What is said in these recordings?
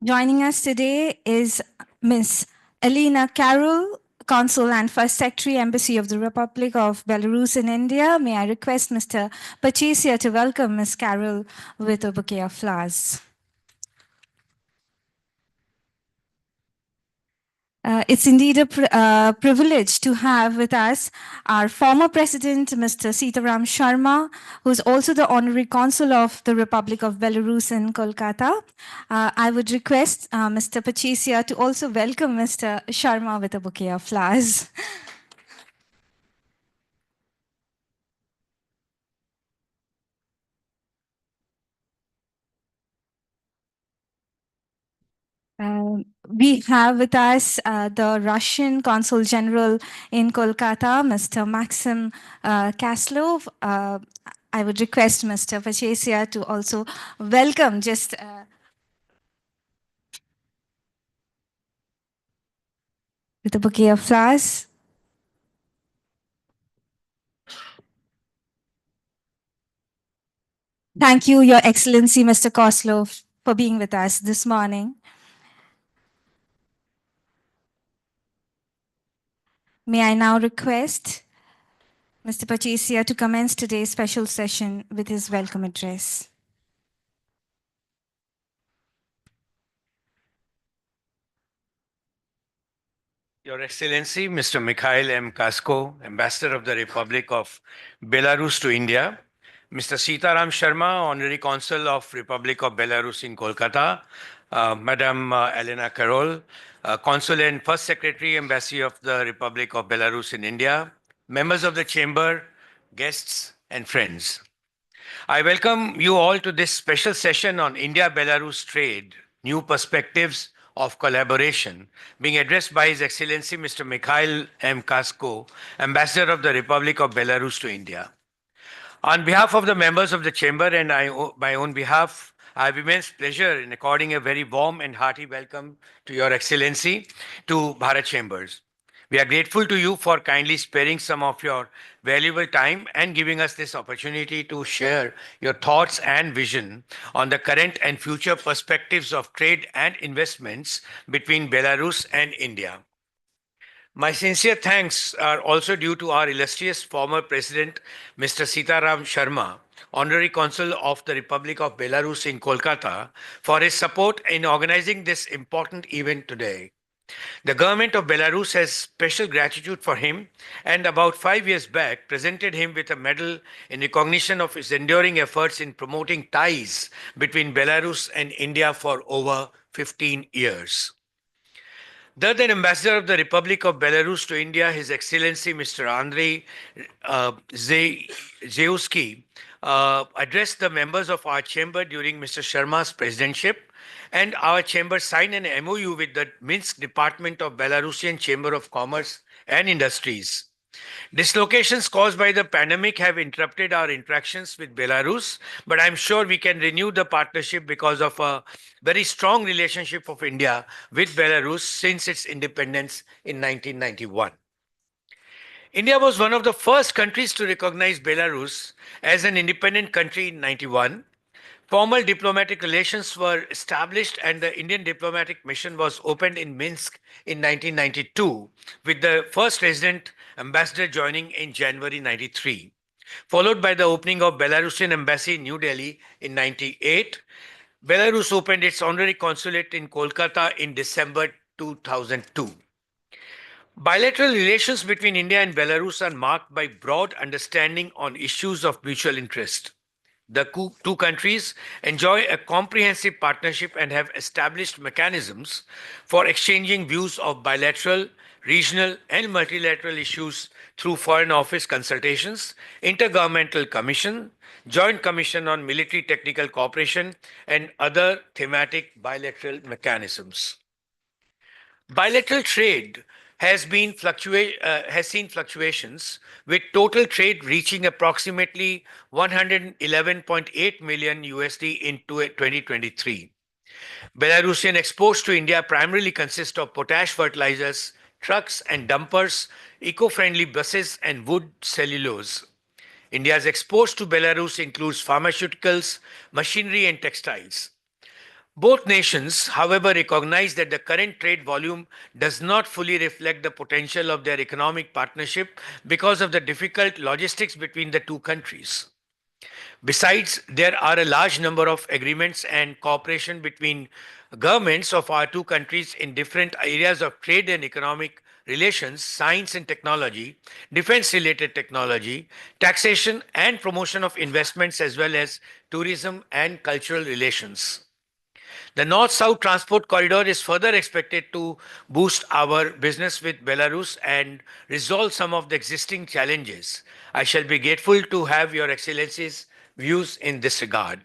Joining us today is Ms. Elena Carroll, Consul and First Secretary, Embassy of the Republic of Belarus in India. May I request Mr. Pachesia to welcome Ms. Carroll with a bouquet of flowers. It's indeed a privilege to have with us our former president, Mr. Sitaram Sharma, who's also the honorary consul of the Republic of Belarus in Kolkata. I would request Mr. Pachesia to also welcome Mr. Sharma with a bouquet of flowers. We have with us the Russian Consul General in Kolkata, Mr. Maxim Kaslov. I would request Mr. Pachesia to also welcome with a bouquet of flowers. Thank you, Your Excellency, Mr. Koslov, for being with us this morning. May I now request Mr. Pachesia to commence today's special session with his welcome address. Your Excellency, Mr. Mikhail M. Kasko, Ambassador of the Republic of Belarus to India, Mr. Sitaram Sharma, Honorary Consul of Republic of Belarus in Kolkata, Madam Elena Carol, Consul and First Secretary, Embassy of the Republic of Belarus in India, members of the Chamber, guests, and friends. I welcome you all to this special session on India-Belarus trade, new perspectives of collaboration, being addressed by His Excellency Mr. Mikhail M. Kasko, Ambassador of the Republic of Belarus to India. On behalf of the members of the Chamber and my own behalf, I have immense pleasure in according a very warm and hearty welcome to Your Excellency to Bharat Chambers. We are grateful to you for kindly sparing some of your valuable time and giving us this opportunity to share your thoughts and vision on the current and future perspectives of trade and investments between Belarus and India. My sincere thanks are also due to our illustrious former President, Mr. Sitaram Sharma, Honorary Consul of the Republic of Belarus in Kolkata, for his support in organizing this important event today. The government of Belarus has special gratitude for him and about 5 years back presented him with a medal in recognition of his enduring efforts in promoting ties between Belarus and India for over 15 years. The then Ambassador of the Republic of Belarus to India, His Excellency Mr. Andrei Zeuski, addressed the members of our chamber during Mr. Sharma's presidentship, and our chamber signed an MOU with the Minsk Department of Belarusian Chamber of Commerce and Industries. Dislocations caused by the pandemic have interrupted our interactions with Belarus, but I'm sure we can renew the partnership because of a very strong relationship of India with Belarus since its independence in 1991. India was one of the first countries to recognize Belarus as an independent country in 1991. Formal diplomatic relations were established and the Indian diplomatic mission was opened in Minsk in 1992, with the first resident ambassador joining in January 93, followed by the opening of Belarusian embassy in New Delhi in 98. Belarus opened its honorary consulate in Kolkata in December 2002. Bilateral relations between India and Belarus are marked by broad understanding on issues of mutual interest. The two countries enjoy a comprehensive partnership and have established mechanisms for exchanging views of bilateral, regional, and multilateral issues through Foreign Office consultations, Intergovernmental Commission, Joint Commission on Military Technical Cooperation, and other thematic bilateral mechanisms. Bilateral trade has seen fluctuations, with total trade reaching approximately 111.8 million USD in 2023. Belarusian exports to India primarily consist of potash fertilizers, trucks and dumpers, eco-friendly buses, and wood cellulose. India's exports to Belarus includes pharmaceuticals, machinery, and textiles. Both nations, however, recognize that the current trade volume does not fully reflect the potential of their economic partnership because of the difficult logistics between the two countries. Besides, there are a large number of agreements and cooperation between governments of our two countries in different areas of trade and economic relations, science and technology, defense related technology, taxation and promotion of investments, as well as tourism and cultural relations. The North South Transport Corridor is further expected to boost our business with Belarus and resolve some of the existing challenges. I shall be grateful to have Your Excellency's views in this regard.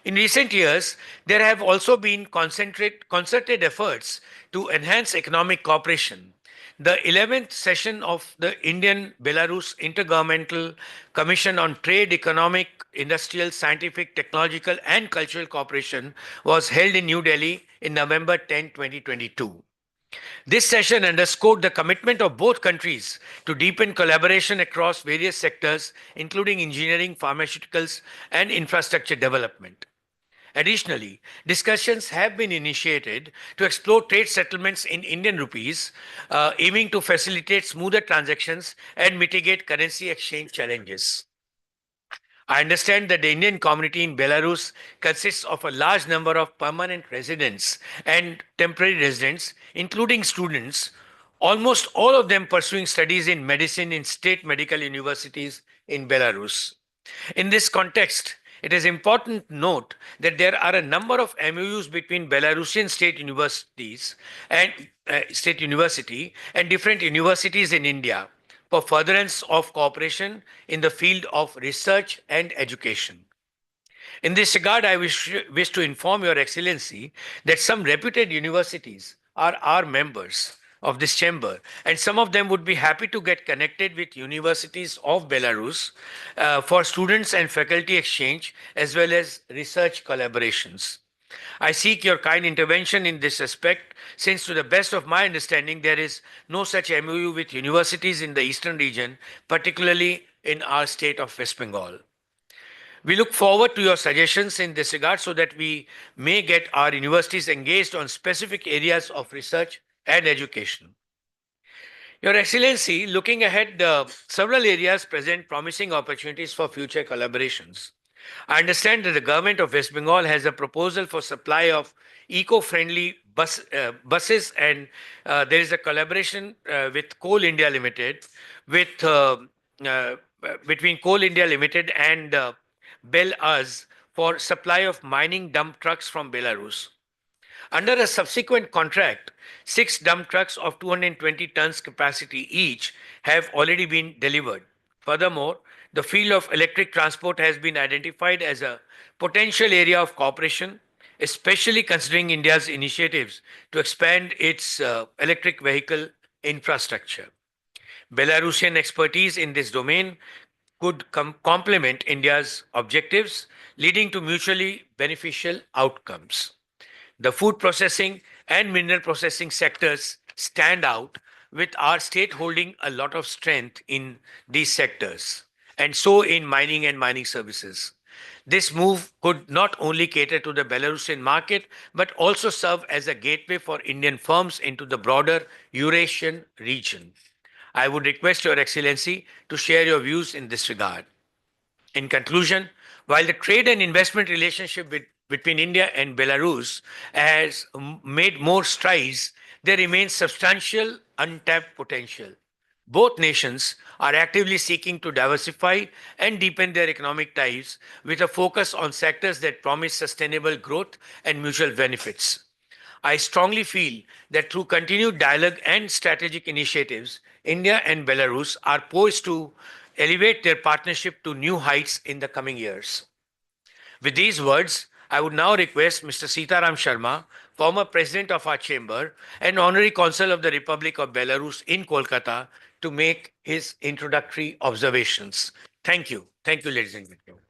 In recent years, there have also been concerted efforts to enhance economic cooperation. The 11th session of the Indian Belarus Intergovernmental Commission on Trade, Economic, Industrial, Scientific, Technological, and Cultural Cooperation was held in New Delhi in November 10, 2022. This session underscored the commitment of both countries to deepen collaboration across various sectors, including engineering, pharmaceuticals, and infrastructure development. Additionally, discussions have been initiated to explore trade settlements in Indian rupees, aiming to facilitate smoother transactions and mitigate currency exchange challenges. I understand that the Indian community in Belarus consists of a large number of permanent residents and temporary residents, including students, almost all of them pursuing studies in medicine in state medical universities in Belarus. In this context, it is important to note that there are a number of MOUs between Belarusian state university and different universities in India for furtherance of cooperation in the field of research and education. In this regard, I wish to inform Your Excellency that some reputed universities are our members of this chamber, and some of them would be happy to get connected with universities of Belarus for students and faculty exchange as well as research collaborations. I seek your kind intervention in this aspect, since, to the best of my understanding, there is no such MOU with universities in the eastern region, particularly in our state of West Bengal. We look forward to your suggestions in this regard so that we may get our universities engaged on specific areas of research and education. Your Excellency, looking ahead, several areas present promising opportunities for future collaborations. I understand that the government of West Bengal has a proposal for supply of eco-friendly buses, and there is a collaboration with Coal India Limited, with uh, between Coal India Limited and Belarus for supply of mining dump trucks from Belarus. Under a subsequent contract, 6 dump trucks of 220 tons capacity each have already been delivered. Furthermore, the field of electric transport has been identified as a potential area of cooperation, especially considering India's initiatives to expand its electric vehicle infrastructure. Belarusian expertise in this domain could complement India's objectives, leading to mutually beneficial outcomes. The food processing and mineral processing sectors stand out, with our state holding a lot of strength in these sectors, and so in mining and mining services. This move could not only cater to the Belarusian market, but also serve as a gateway for Indian firms into the broader Eurasian region. I would request Your Excellency to share your views in this regard. In conclusion, while the trade and investment relationship between India and Belarus has made more strides, there remains substantial untapped potential. Both nations are actively seeking to diversify and deepen their economic ties with a focus on sectors that promise sustainable growth and mutual benefits. I strongly feel that through continued dialogue and strategic initiatives, India and Belarus are poised to elevate their partnership to new heights in the coming years. With these words, I would now request Mr. Sitaram Sharma, former president of our chamber and honorary consul of the Republic of Belarus in Kolkata, to make his introductory observations. Thank you. Thank you, ladies and gentlemen.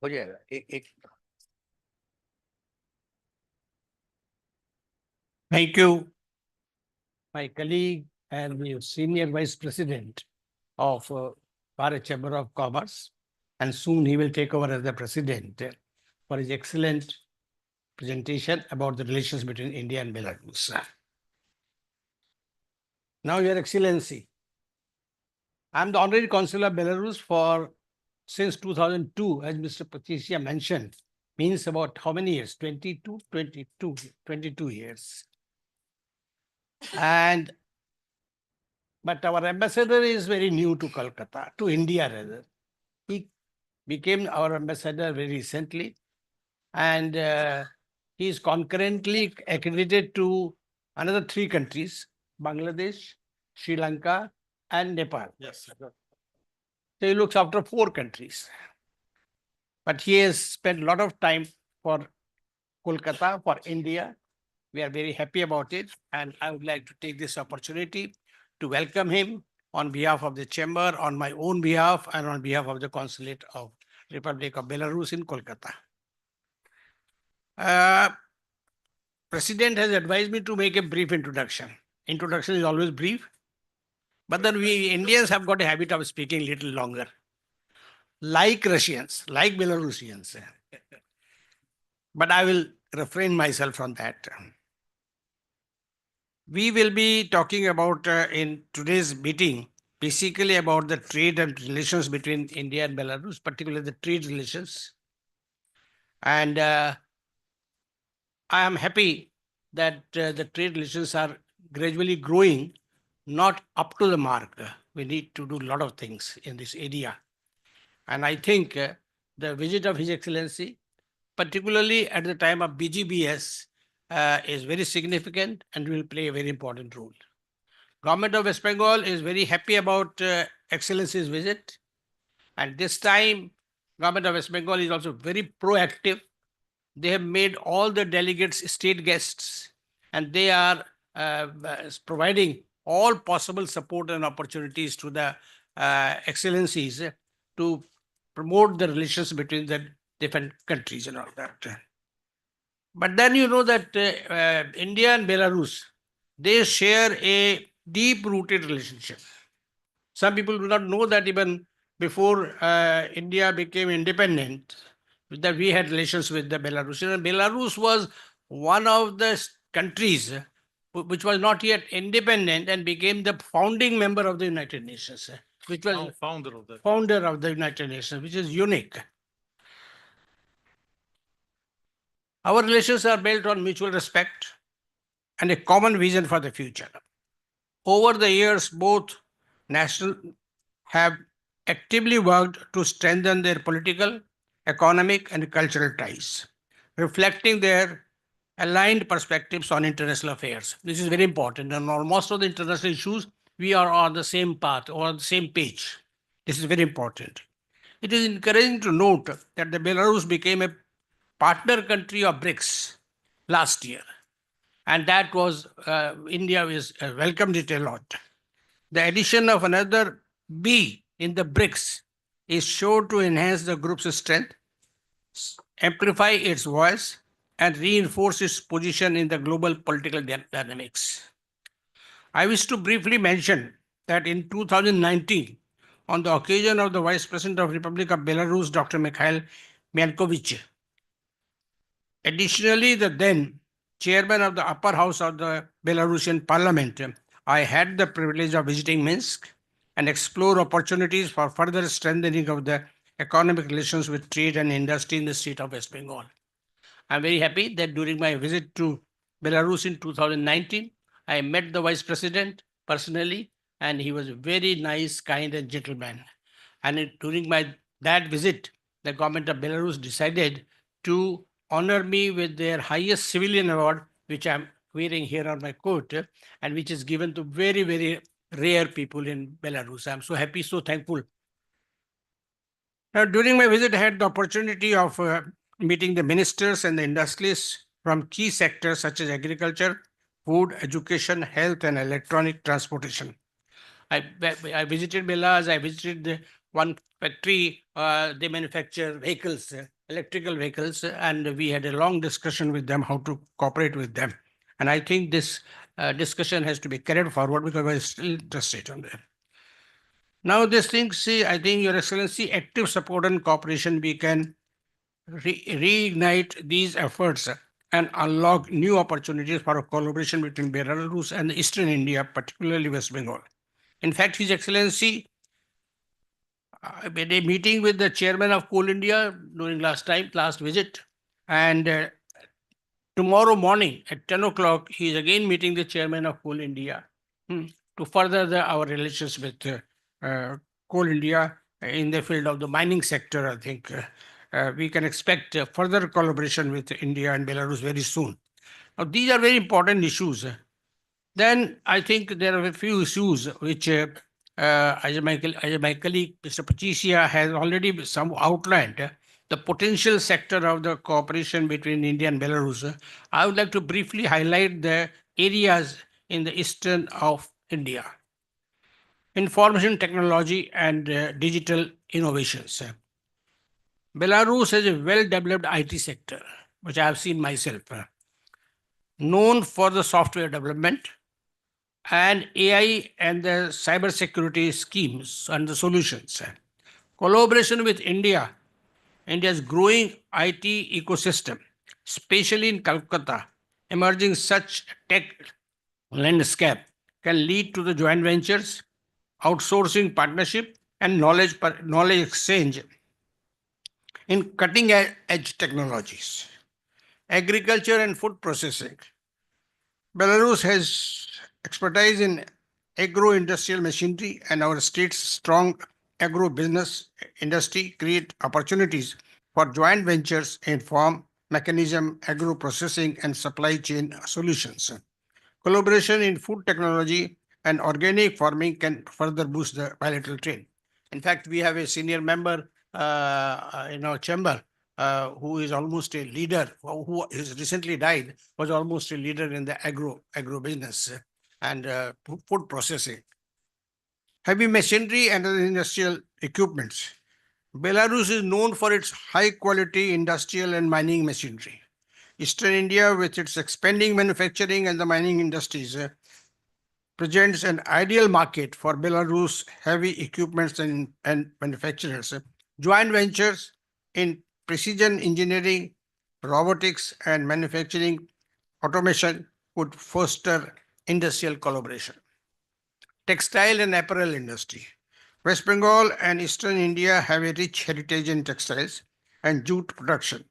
हो जाएगा एक Thank you, my colleague and the senior vice president of Bharat Chamber of Commerce, and soon he will take over as the president for his excellent presentation about the relations between India and Belarus. Now, Your Excellency, I am the honorary consul of Belarus for since 2002, as Mr. Patricia mentioned, means about how many years? 22 years. And but our ambassador is very new to Kolkata, to India rather. He became our ambassador very recently, and he is concurrently accredited to another three countries: Bangladesh, Sri Lanka, and Nepal. Yes. So he looks after four countries. But he has spent a lot of time for Kolkata, for India. We are very happy about it. And I would like to take this opportunity to welcome him on behalf of the Chamber, on my own behalf, and on behalf of the Consulate of Republic of Belarus in Kolkata. President has advised me to make a brief introduction. Introduction is always brief, but then we Indians have got a habit of speaking a little longer, like Russians, like Belarusians. But I will refrain myself from that. We will be talking about in today's meeting basically about the trade and relations between India and Belarus, particularly the trade relations. And I am happy that the trade relations are gradually growing, not up to the mark. We need to do a lot of things in this area. And I think the visit of His Excellency, particularly at the time of BGBS, is very significant and will play a very important role. Government of West Bengal is very happy about Excellency's visit. And this time, Government of West Bengal is also very proactive. They have made all the delegates state guests, and they are providing all possible support and opportunities to the excellencies to promote the relations between the different countries and all that. But then you know that India and Belarus, they share a deep-rooted relationship. Some people do not know that even before India became independent, that we had relations with the Belarus. And Belarus was one of the countries which was not yet independent and became the founding member of the United Nations, which was founder of the United Nations, which is unique. Our relations are built on mutual respect and a common vision for the future. Over the years, both nations have actively worked to strengthen their political, economic, and cultural ties, reflecting their aligned perspectives on international affairs. This is very important. And on most of the international issues, we are on the same path or on the same page. This is very important. It is encouraging to note that the Belarus became a partner country of BRICS last year. And that was, India is welcomed it a lot. The addition of another B in the BRICS is sure to enhance the group's strength, amplify its voice, and reinforce its position in the global political dynamics. I wish to briefly mention that in 2019, on the occasion of the Vice President of Republic of Belarus, Dr. Mikhail Miankovich, additionally, the then chairman of the upper house of the Belarusian parliament, I had the privilege of visiting Minsk and explore opportunities for further strengthening of the economic relations with trade and industry in the state of West Bengal. I'm very happy that during my visit to Belarus in 2019, I met the vice president personally, and he was a very nice, kind, and gentleman. And during that visit, the government of Belarus decided to honor me with their highest civilian award, which I'm wearing here on my coat, and which is given to very, very rare people in Belarus. I'm so happy, so thankful. Now, during my visit, I had the opportunity of meeting the ministers and the industries from key sectors such as agriculture, food, education, health, and electronic transportation. I visited Belarus. I visited one factory. They manufacture vehicles, electrical vehicles, and we had a long discussion with them how to cooperate with them. And I think this discussion has to be carried forward because we're still interested on that. Now, these things, see, I think, Your Excellency, active support and cooperation, we can reignite these efforts and unlock new opportunities for a collaboration between Belarus and Eastern India, particularly West Bengal. In fact, His Excellency, had a meeting with the chairman of Coal India during last visit, and tomorrow morning at 10 o'clock, he is again meeting the chairman of Coal India to further our relations with Coal India in the field of the mining sector. I think we can expect further collaboration with India and Belarus very soon. Now, these are very important issues. Then I think there are a few issues which, as my colleague Mr. Patricia has already some outlined, the potential sector of the cooperation between India and Belarus. I would like to briefly highlight the areas in the eastern of India. Information technology and digital innovations. Belarus has a well-developed IT sector, which I have seen myself, known for the software development, and AI and the cybersecurity schemes and the solutions. Collaboration with India's growing IT ecosystem, especially in Calcutta, emerging such tech landscape can lead to the joint ventures, outsourcing partnership, and knowledge exchange in cutting edge technologies. Agriculture and food processing. Belarus has expertise in agro-industrial machinery, and our state's strong agro-business industry create opportunities for joint ventures in farm mechanism, agro-processing, and supply chain solutions. Collaboration in food technology and organic farming can further boost the bilateral trade. In fact, we have a senior member in our chamber who is almost a leader, who has recently died, was almost a leader in the agro business and food processing. Heavy machinery and other industrial equipments. Belarus is known for its high quality industrial and mining machinery. Eastern India, with its expanding manufacturing and the mining industries, presents an ideal market for Belarus heavy equipments and manufacturers. Joint ventures in precision engineering, robotics, and manufacturing automation could foster industrial collaboration. Textile and apparel industry. West Bengal and Eastern India have a rich heritage in textiles and jute production.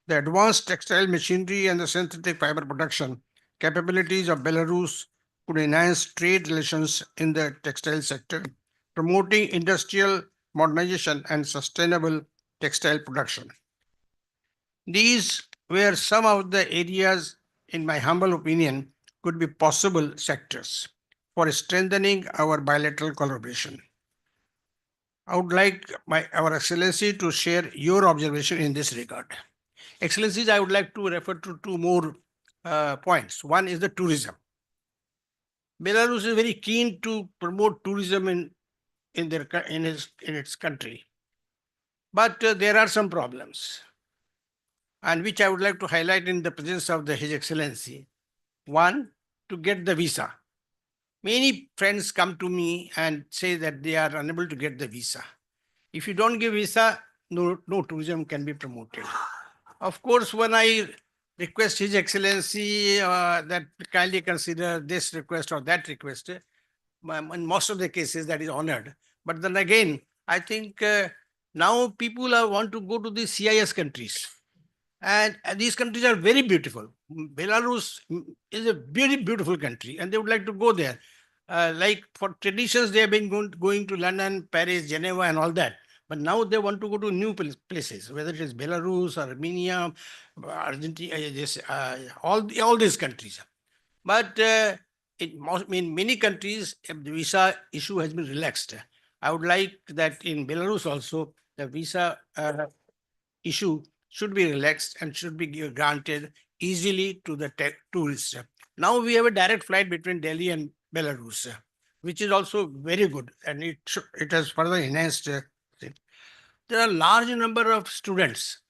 The advanced textile machinery and the synthetic fiber production capabilities of Belarus could enhance trade relations in the textile sector, promoting industrial modernization and sustainable textile production. These were some of the areas, in my humble opinion, could be possible sectors for strengthening our bilateral collaboration. I would like our Excellency to share your observation in this regard. Excellencies, I would like to refer to two more points. One is the tourism. Belarus is very keen to promote tourism in its country, but there are some problems, and which I would like to highlight in the presence of His Excellency. One, to get the visa. Many friends come to me and say that they are unable to get the visa. If you don't give visa, no tourism can be promoted. Of course, when I request His Excellency that kindly consider this request or that request, in most of the cases that is honored. But then again, I think now people want to go to the CIS countries. And these countries are very beautiful. Belarus is a very beautiful country, and they would like to go there. Like for traditions, they have been going to London, Paris, Geneva, and all that. But now they want to go to new places, whether it is Belarus, Armenia, Argentina, all these countries. But in many countries, the visa issue has been relaxed. I would like that in Belarus also, the visa issue should be relaxed and should be granted easily to the tourists. Now we have a direct flight between Delhi and Belarus, which is also very good, and it has further enhanced. There are a large number of students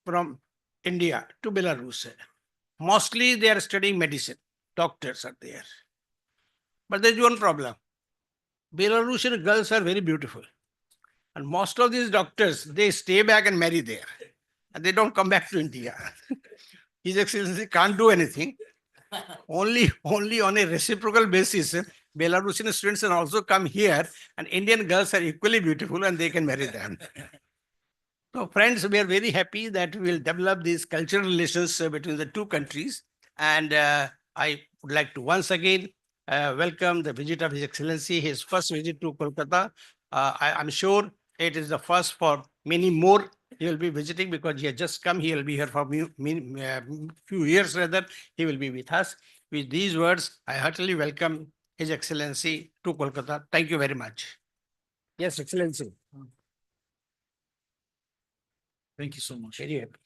from India to Belarus. Mostly they are studying medicine. Doctors are there. But there's one problem. Belarusian girls are very beautiful. And most of these doctors, they stay back and marry there. And they don't come back to India. His Excellency can't do anything. Only on a reciprocal basis, Belarusian students can also come here, and Indian girls are equally beautiful and they can marry them. So, friends, we are very happy that we will develop these cultural relations between the two countries. And I would like to once again welcome the visit of His Excellency, his first visit to Kolkata. I'm sure it is the first for many more he will be visiting, because he has just come. He will be here for a few years rather. He will be with us. With these words, I heartily welcome His Excellency to Kolkata. Thank you very much. Yes, Excellency. Thank you so much. Very happy.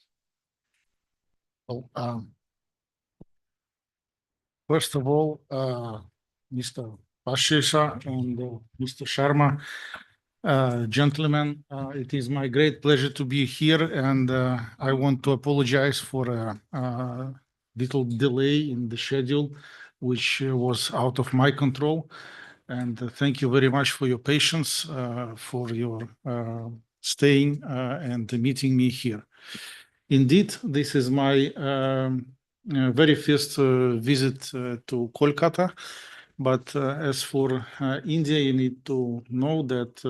Well, first of all, Mr. Pashesha and Mr. Sharma, gentlemen, it is my great pleasure to be here, and I want to apologize for a little delay in the schedule, which was out of my control. And thank you very much for your patience, for your staying and meeting me here. Indeed, this is my very first visit to Kolkata. But as for India, you need to know that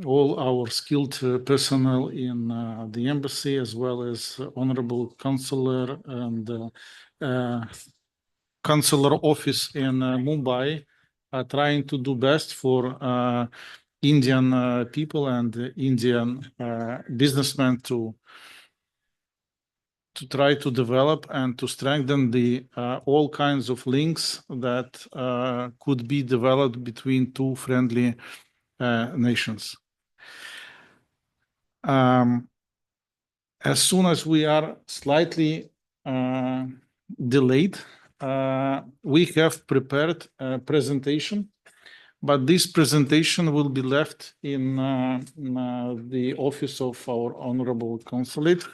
all our skilled personnel in the embassy, as well as honorable consular and consular office in Mumbai, are trying to do best for Indian people and Indian businessmen to try to develop and to strengthen the all kinds of links that could be developed between two friendly nations. As soon as we are slightly delayed, we have prepared a presentation, but this presentation will be left in the office of our honorable consulate.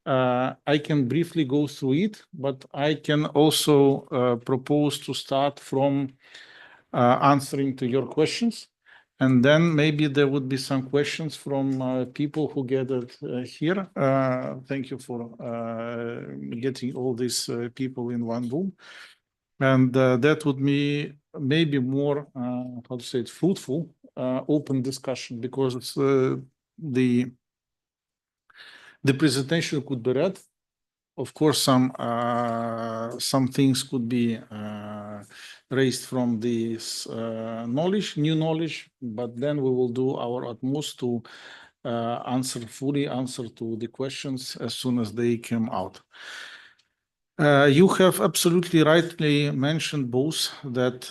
I can briefly go through it, but I can also propose to start from answering to your questions. And then maybe there would be some questions from people who gathered here. Thank you for getting all these people in one room. And that would be maybe more, how to say it, fruitful, open discussion, because the presentation could be read. Of course, some things could be raised from this new knowledge, but then we will do our utmost to fully answer to the questions as soon as they come out. You have absolutely rightly mentioned both that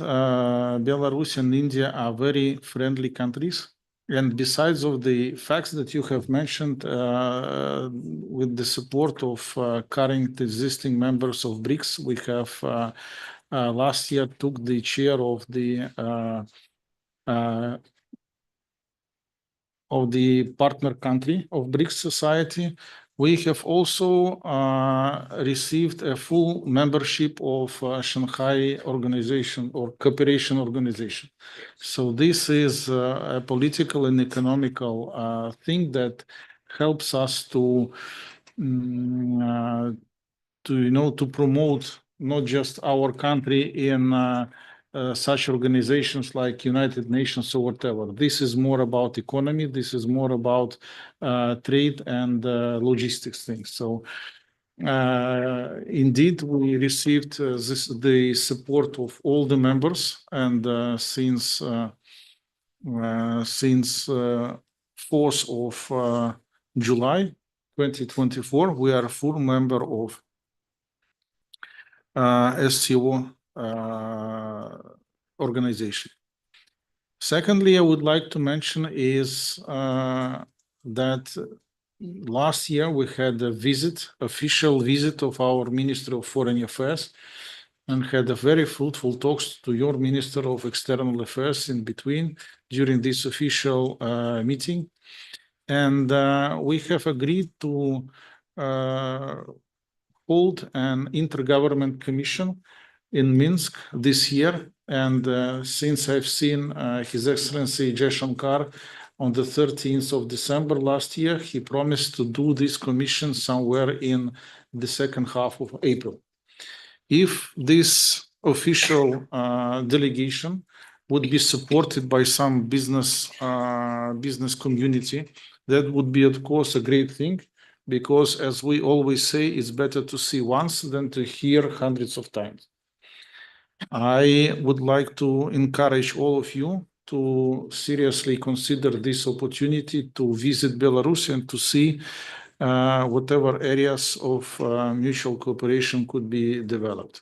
Belarus and India are very friendly countries. And besides of the facts that you have mentioned, with the support of current existing members of BRICS, we have last year took the chair of the partner country of BRICS society. We have also received a full membership of Shanghai Organization or Cooperation Organization. So this is a political and economical thing that helps us to promote not just our country in such organizations like United Nations or whatever. This is more about economy. This is more about trade and logistics things. So indeed, we received the support of all the members, and since 4th of July 2024, we are a full member of SCO organization. Secondly, I would like to mention is that last year we had a official visit of our Minister of Foreign Affairs, and had a very fruitful talks to your Minister of External Affairs in between during this official meeting. And we have agreed to hold an intergovernment commission in Minsk this year. And since I've seen His Excellency Jaishankar on the 13th of December last year, he promised to do this commission somewhere in the second half of April. If this official delegation would be supported by some business community, that would be, of course, a great thing, because as we always say, it's better to see once than to hear hundreds of times. I would like to encourage all of you to seriously consider this opportunity to visit Belarus and to see whatever areas of mutual cooperation could be developed.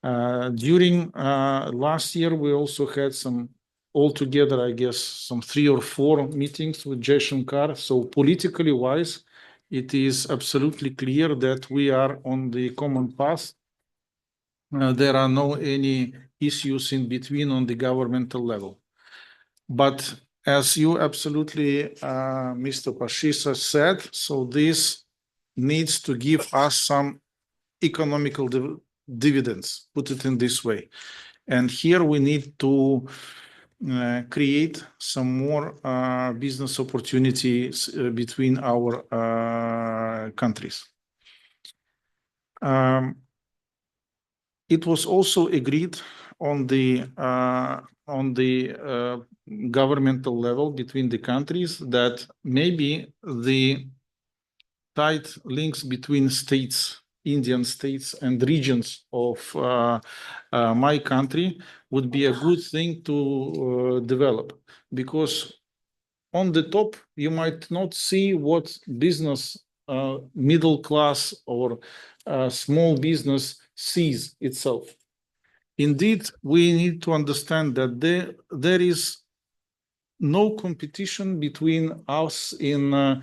During last year, we also had some, altogether, I guess, some 3 or 4 meetings with Jaishankar. So politically wise, it is absolutely clear that we are on the common path. There are no any issues in between on the governmental level. But as you absolutely, Mr. Pashisa said, so this needs to give us some economical dividends, put it in this way. And here we need to create some more business opportunities between our countries. It was also agreed on the governmental level between the countries that maybe the tight links between states, Indian states, and regions of my country would be a good thing to develop, because on the top you might not see what business middle class or small business sees itself. Indeed, we need to understand that there is no competition between us in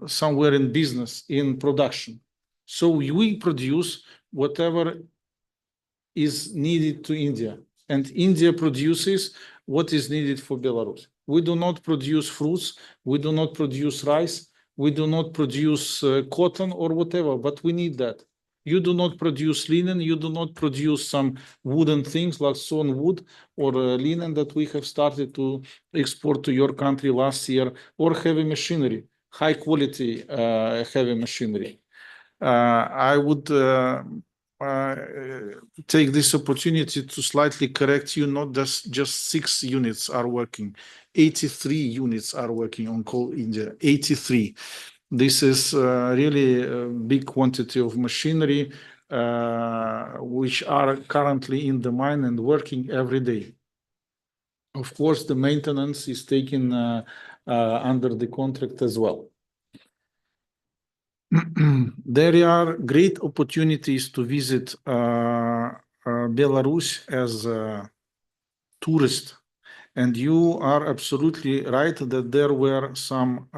somewhere in business, in production. So we produce whatever is needed to India, and India produces what is needed for Belarus. We do not produce fruits, we do not produce rice, we do not produce cotton or whatever, but we need that. You do not produce linen, you do not produce some wooden things like sawn wood or linen that we have started to export to your country last year, or heavy machinery, high quality heavy machinery. I would take this opportunity to slightly correct you. Not just 6 units are working, 83 units are working on Coal India, 83. This is really a big quantity of machinery which are currently in the mine and working every day. Of course, the maintenance is taken under the contract as well. There are great opportunities to visit Belarus as a tourist, and you are absolutely right that there were some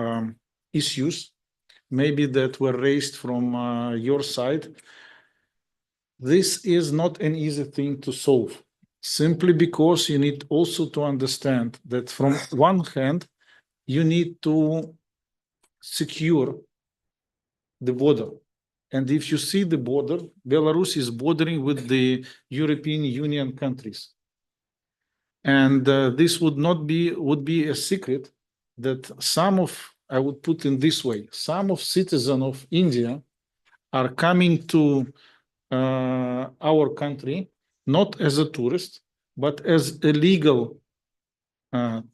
issues maybe that were raised from your side. This is not an easy thing to solve, simply because you need also to understand that from one hand, you need to secure the border. And if you see the border, Belarus is bordering with the European Union countries. And this would be a secret that some of, I would put in this way, some of citizens of India are coming to our country, not as a tourist, but as a legal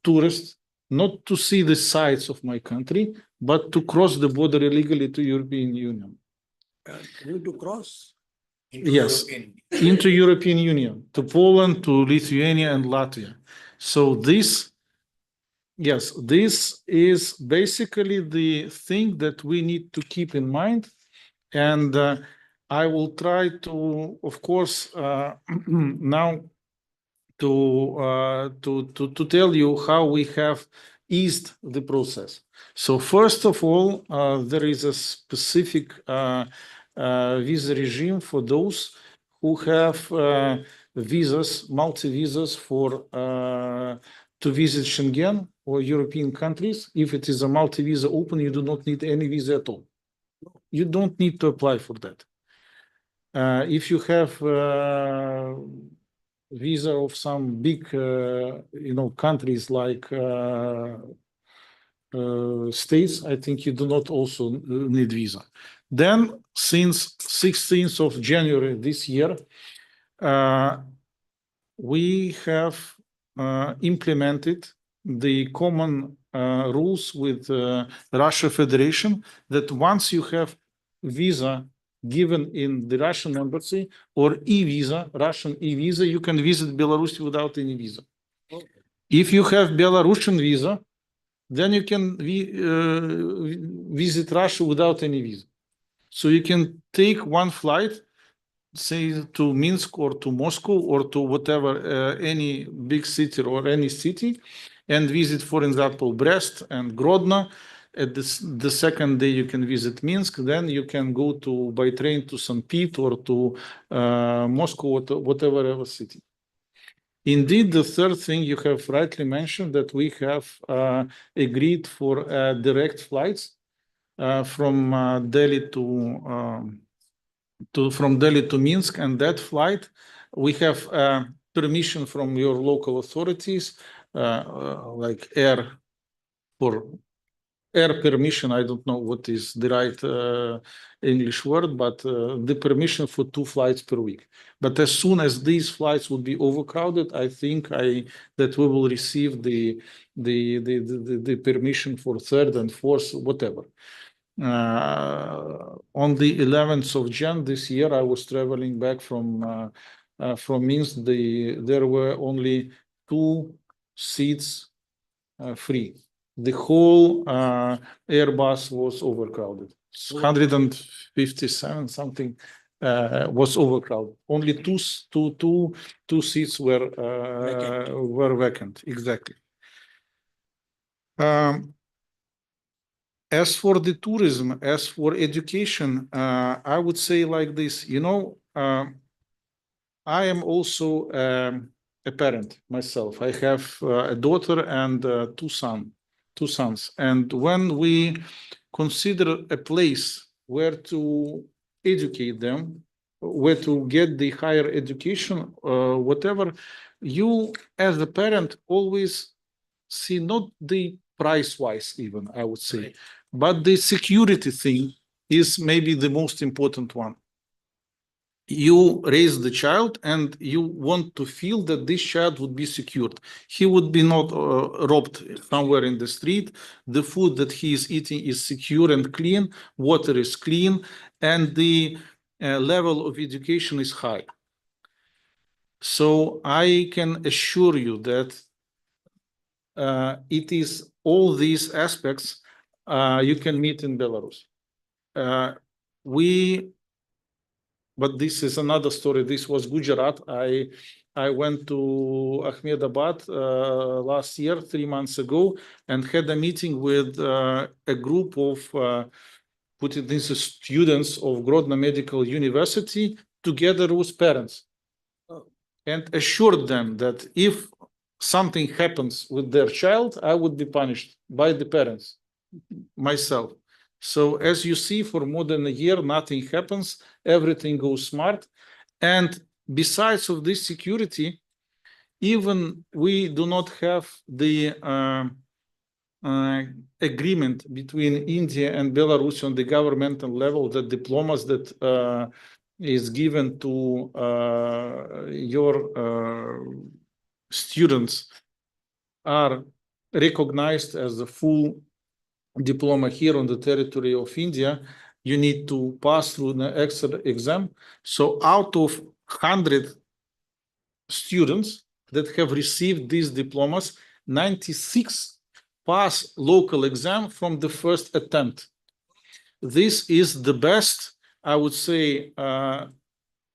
tourist, not to see the sights of my country, but to cross the border illegally to European Union. To cross? Yes, into European Union, to Poland, to Lithuania and Latvia. So this, yes, this is basically the thing that we need to keep in mind. And I will try to, of course, now to tell you how we have eased the process. So first of all, there is a specific visa regime for those who have visas, multi-visas for to visit Schengen or European countries. If it is a multi-visa open, you do not need any visa at all. You don't need to apply for that. If you have visa of some big, countries like states, I think you do not also need visa. Then, since 16th of January this year, we have implemented the common rules with Russia Federation that once you have visa given in the Russian embassy or e-visa, Russian e-visa, you can visit Belarus without any visa. If you have Belarusian visa, then you can visit Russia without any visa. So you can take one flight, say to Minsk or to Moscow or to whatever, any big city or any city, and visit, for example, Brest and Grodno. At the second day, you can visit Minsk. Then you can go by train to St. Pete or to Moscow or to whatever city. Indeed, the third thing you have rightly mentioned that we have agreed for direct flights from Delhi from Delhi to Minsk, and that flight we have permission from your local authorities, like air permission. I don't know what is the right English word, but the permission for 2 flights per week. But as soon as these flights would be overcrowded, I think that we will receive the permission for third and fourth, whatever. On the 11th of Jan this year, I was traveling back from Minsk. There were only 2 seats free. The whole Airbus was overcrowded. 157 something was overcrowded. Only two seats were vacant. Exactly. As for the tourism, as for education, I would say like this, I am also a parent myself. I have a daughter and 2 sons. And when we consider a place where to educate them, where to get the higher education, whatever, you as a parent always see not the price-wise even, I would say, right, but the security thing is maybe the most important one. You raise the child and you want to feel that this child would be secured. He would be not robbed somewhere in the street. The food that he is eating is secure and clean. Water is clean, and the level of education is high. So I can assure you that it is all these aspects you can meet in Belarus. But this is another story. This was Gujarat. I went to Ahmedabad last year, 3 months ago, and had a meeting with a group of students of Grodno Medical University together with parents, and assured them that if something happens with their child, I would be punished by the parents myself. So as you see, for more than a year, nothing happens. Everything goes smart. And besides of this security, even we do not have the agreement between India and Belarus on the governmental level, the diplomas that is given to your students are recognized as a full diploma here on the territory of India. You need to pass through an extra exam. So out of 100 students that have received these diplomas, 96 pass local exam from the first attempt. This is the best, I would say,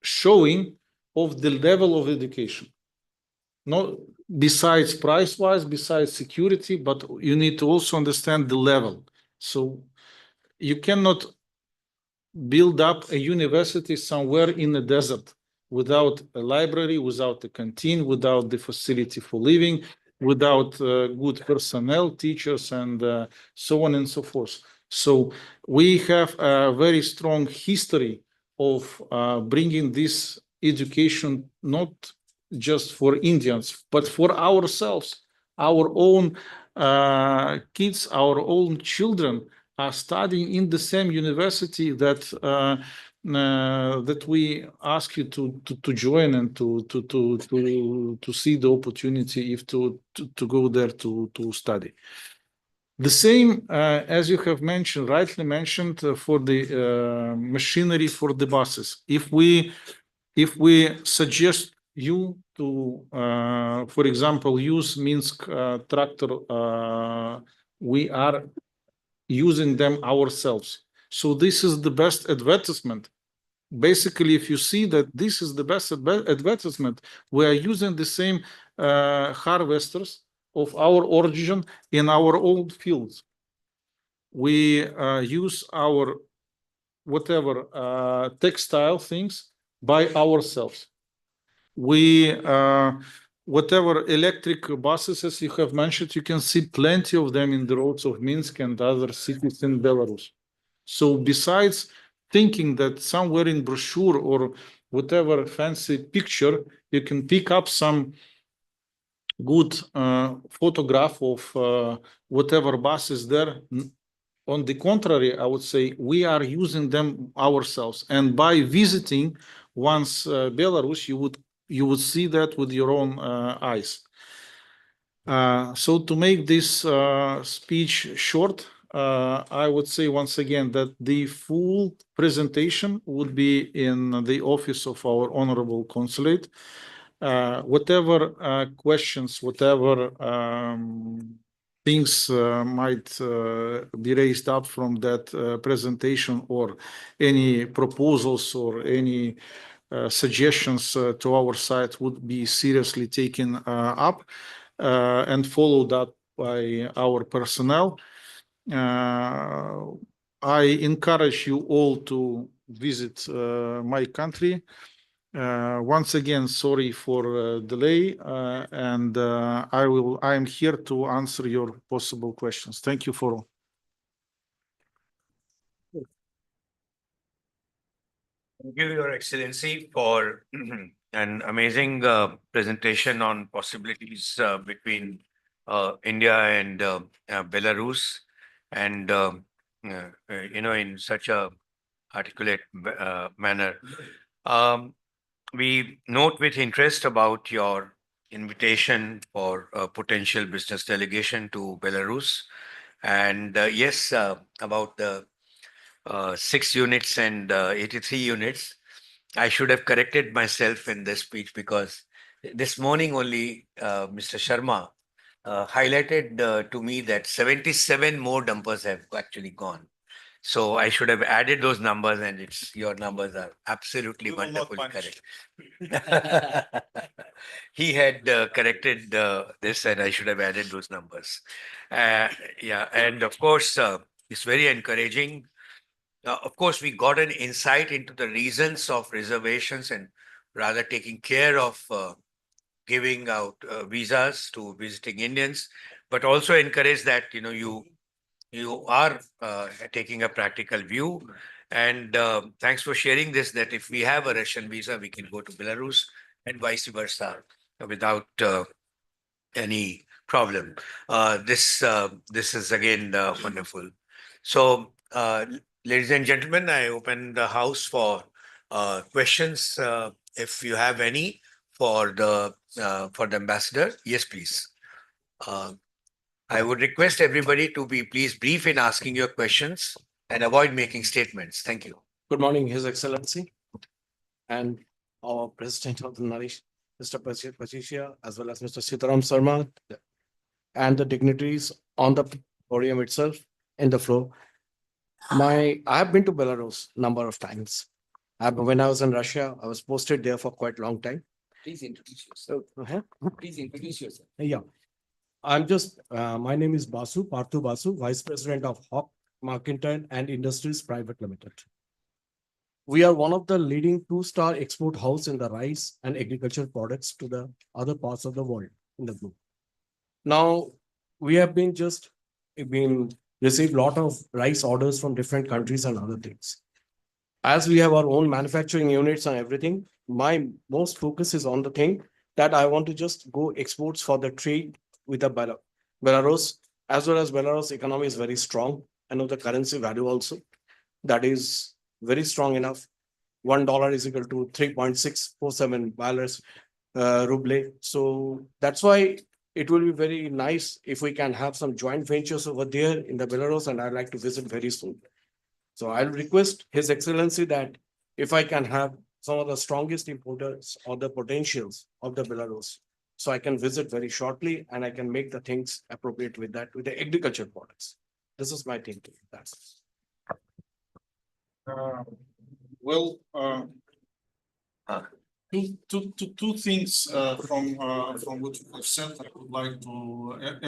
showing of the level of education. Not besides price-wise, besides security, but you need to also understand the level. So you cannot build up a university somewhere in the desert without a library, without a canteen, without the facility for living, without good personnel, teachers, and so on and so forth. So we have a very strong history of bringing this education not just for Indians, but for ourselves, our own kids, our own children are studying in the same university that we ask you to join and to see the opportunity if to go there to study. The same as you have mentioned, rightly mentioned, for the machinery for the buses. If we suggest you to, for example, use Minsk tractor, we are using them ourselves. So this is the best advertisement. Basically, if you see that this is the best advertisement, we are using the same harvesters of our origin in our old fields. We use our whatever textile things by ourselves. We whatever electric buses, as you have mentioned, you can see plenty of them in the roads of Minsk and other cities in Belarus. So besides thinking that somewhere in brochure or whatever fancy picture, you can pick up some good photograph of whatever bus is there. On the contrary, I would say we are using them ourselves. And by visiting once Belarus, you would see that with your own eyes. So to make this speech short, I would say once again that the full presentation would be in the office of our Honorable Consulate. Whatever questions, whatever things might be raised up from that presentation, or any proposals or any suggestions to our side would be seriously taken up and followed up by our personnel. I encourage you all to visit my country. Once again, sorry for delay, and I am here to answer your possible questions. Thank you for all. Thank you, Your Excellency, for an amazing presentation on possibilities between India and Belarus, and in such a articulate manner. We note with interest about your invitation for a potential business delegation to Belarus, and yes, about the 6 units and 83 units. I should have corrected myself in this speech, because this morning only Mr. Sharma highlighted to me that 77 more dumpers have actually gone. So I should have added those numbers, and your numbers are absolutely wonderfully correct. He had corrected this, and I should have added those numbers. Yeah, and of course, it's very encouraging. Of course, we got an insight into the reasons of reservations, and rather taking care of giving out visas to visiting Indians, but also encourage that you are taking a practical view. And thanks for sharing this, that if we have a Russian visa, we can go to Belarus and vice versa without any problem. This is again wonderful. So, ladies and gentlemen, I open the house for questions. If you have any for the ambassador, yes, please. I would request everybody to be please brief in asking your questions and avoid making statements. Thank you. Good morning, His Excellency, and our President of the Narish, Mr. Patricia, as well as Mr. Sitaram Sharma, and the dignitaries on the podium itself in the floor. I have been to Belarus number of times. When I was in Russia, I was posted there for quite a long time. Please introduce yourself. Please introduce yourself. Yeah. My name is Parthu Basu, Vice President of Hawk Mercantile and Industries Private Limited. We are one of the leading two-star export house in the rice and agriculture products to the other parts of the world in the group. Now, we have received a lot of rice orders from different countries and other things. as we have our own manufacturing units and everything, my most focus is on the thing that I want to just go exports for the trade with the Belarus, as well as Belarus economy is very strong. I know the currency value also that is very strong enough. $1 is equal to 3.647 Belarus ruble. So that's why it will be very nice if we can have some joint ventures over there in the Belarus, and I'd like to visit very soon. So I'll request His Excellency that if I can have some of the strongest importers or the potentials of the Belarus, so I can visit very shortly and I can make the things appropriate with that, with the agriculture products. This is my thinking. That's Well, two things from what you have said I would like to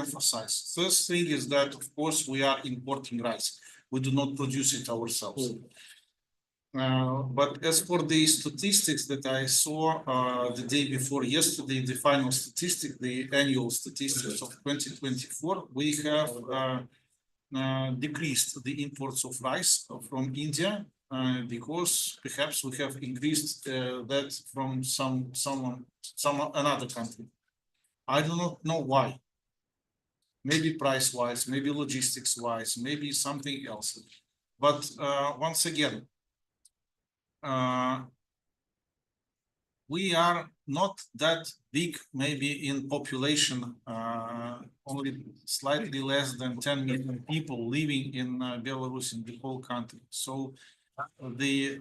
emphasize. First thing is that, of course, we are importing rice. We do not produce it ourselves. But as for the statistics that I saw the day before yesterday, the final statistic, the annual statistics of 2024, we have decreased the imports of rice from India because perhaps we have increased that from some another country. I do not know why. Maybe price-wise, maybe logistics-wise, maybe something else. But once again, we are not that big, maybe in population, only slightly less than 10 million people living in Belarus in the whole country. So the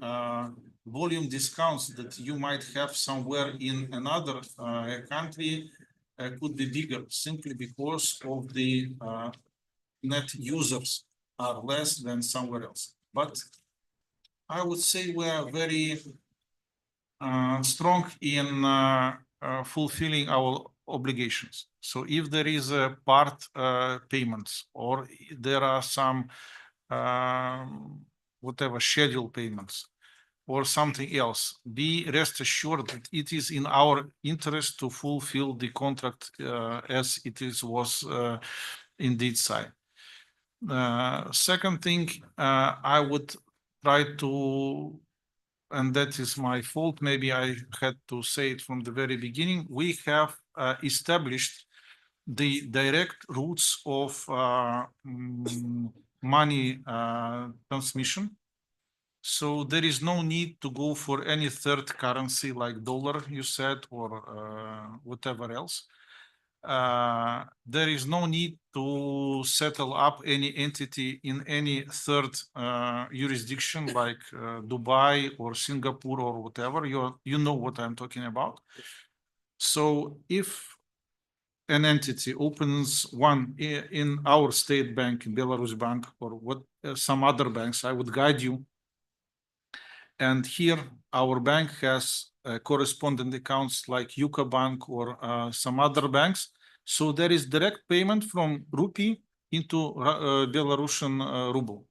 volume discounts that you might have somewhere in another country could be bigger simply because of the net users are less than somewhere else. But I would say we are very strong in fulfilling our obligations. So if there is a part payments or there are some whatever schedule payments or something else, be rest assured that it is in our interest to fulfill the contract as it was indeed signed. Second thing, I would try to, and that is my fault, maybe I had to say it from the very beginning, we have established the direct routes of money transmission. So there is no need to go for any third currency like dollar, you said, or whatever else. There is no need to settle up any entity in any third jurisdiction like Dubai or Singapore or whatever. You know what I'm talking about. So if an entity opens one in our state bank, in Belarus Bank, or what some other banks, I would guide you. And here our bank has correspondent accounts like Yuka Bank or some other banks. So there is direct payment from rupee into Belarusian ruble.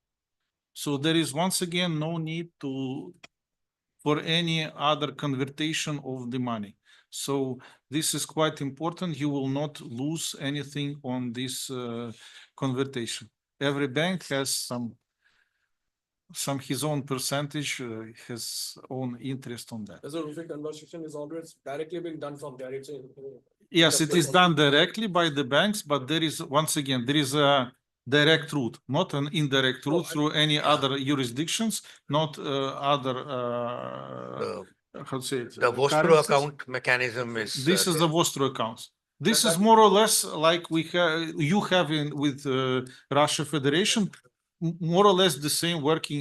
So there is once again no need for any other conversion of the money. So this is quite important. You will not lose anything on this conversion. Every bank has some his own percentage, his own interest on that. as a rupee conversion is always directly being done from there. Yes, it is done directly by the banks, but there is, once again, there is a direct route, not an indirect route through any other jurisdictions, not other, how to say it? The Vostro currencies. account mechanism is. This is the Vostro accounts. This is more or less like you have with Russia Federation, more or less the same working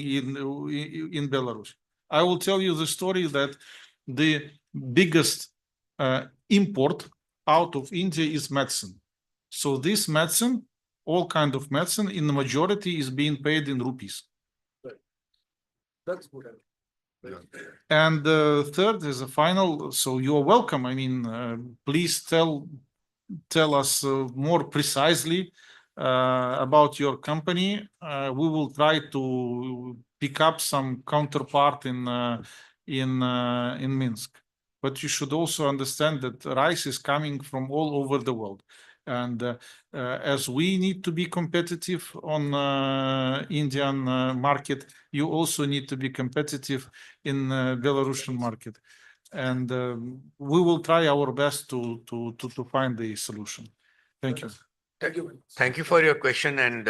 in Belarus. I will tell you the story that the biggest import out of India is medicine. So this medicine, all kind of medicine, in the majority is being paid in rupees. That's good. And third is a final. So you are welcome. I mean, please tell us more precisely about your company. We will try to pick up some counterpart in Minsk. But you should also understand that rice is coming from all over the world. And as we need to be competitive on Indian market, you also need to be competitive in Belarusian market. And we will try our best to find the solution. Thank you. Thank you for your question. And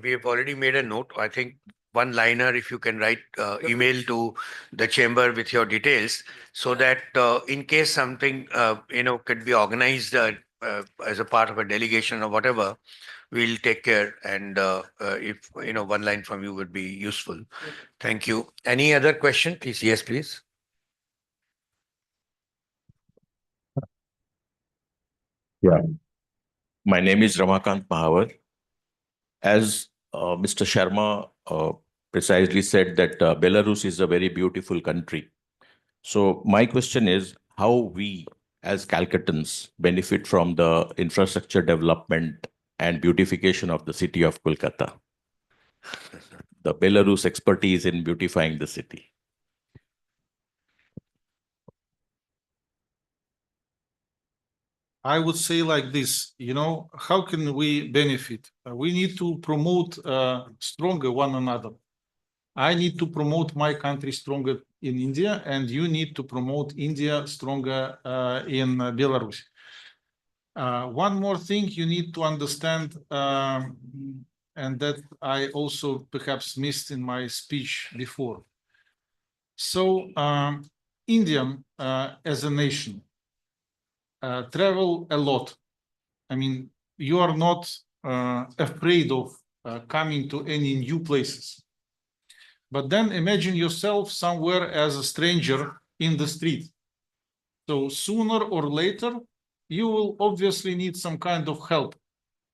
we have already made a note. I think one liner, if you can write email to the chamber with your details, so that in case something could be organized as a part of a delegation or whatever, we'll take care. And if one line from you would be useful. Thank you. Any other question, please? Yes, please. Yeah, my name is Ramakant Mahavar. As Mr. Sharma precisely said that Belarus is a very beautiful country. So my question is how we as Calcuttans benefit from the infrastructure development and beautification of the city of Kolkata. The Belarus expertise in beautifying the city. I would say like this, how can we benefit? We need to promote stronger one another. I need to promote my country stronger in India, and you need to promote India stronger in Belarus. One more thing you need to understand, and that I also perhaps missed in my speech before. So India as a nation travel a lot. I mean, you are not afraid of coming to any new places. But then imagine yourself somewhere as a stranger in the street. So sooner or later, you will obviously need some kind of help.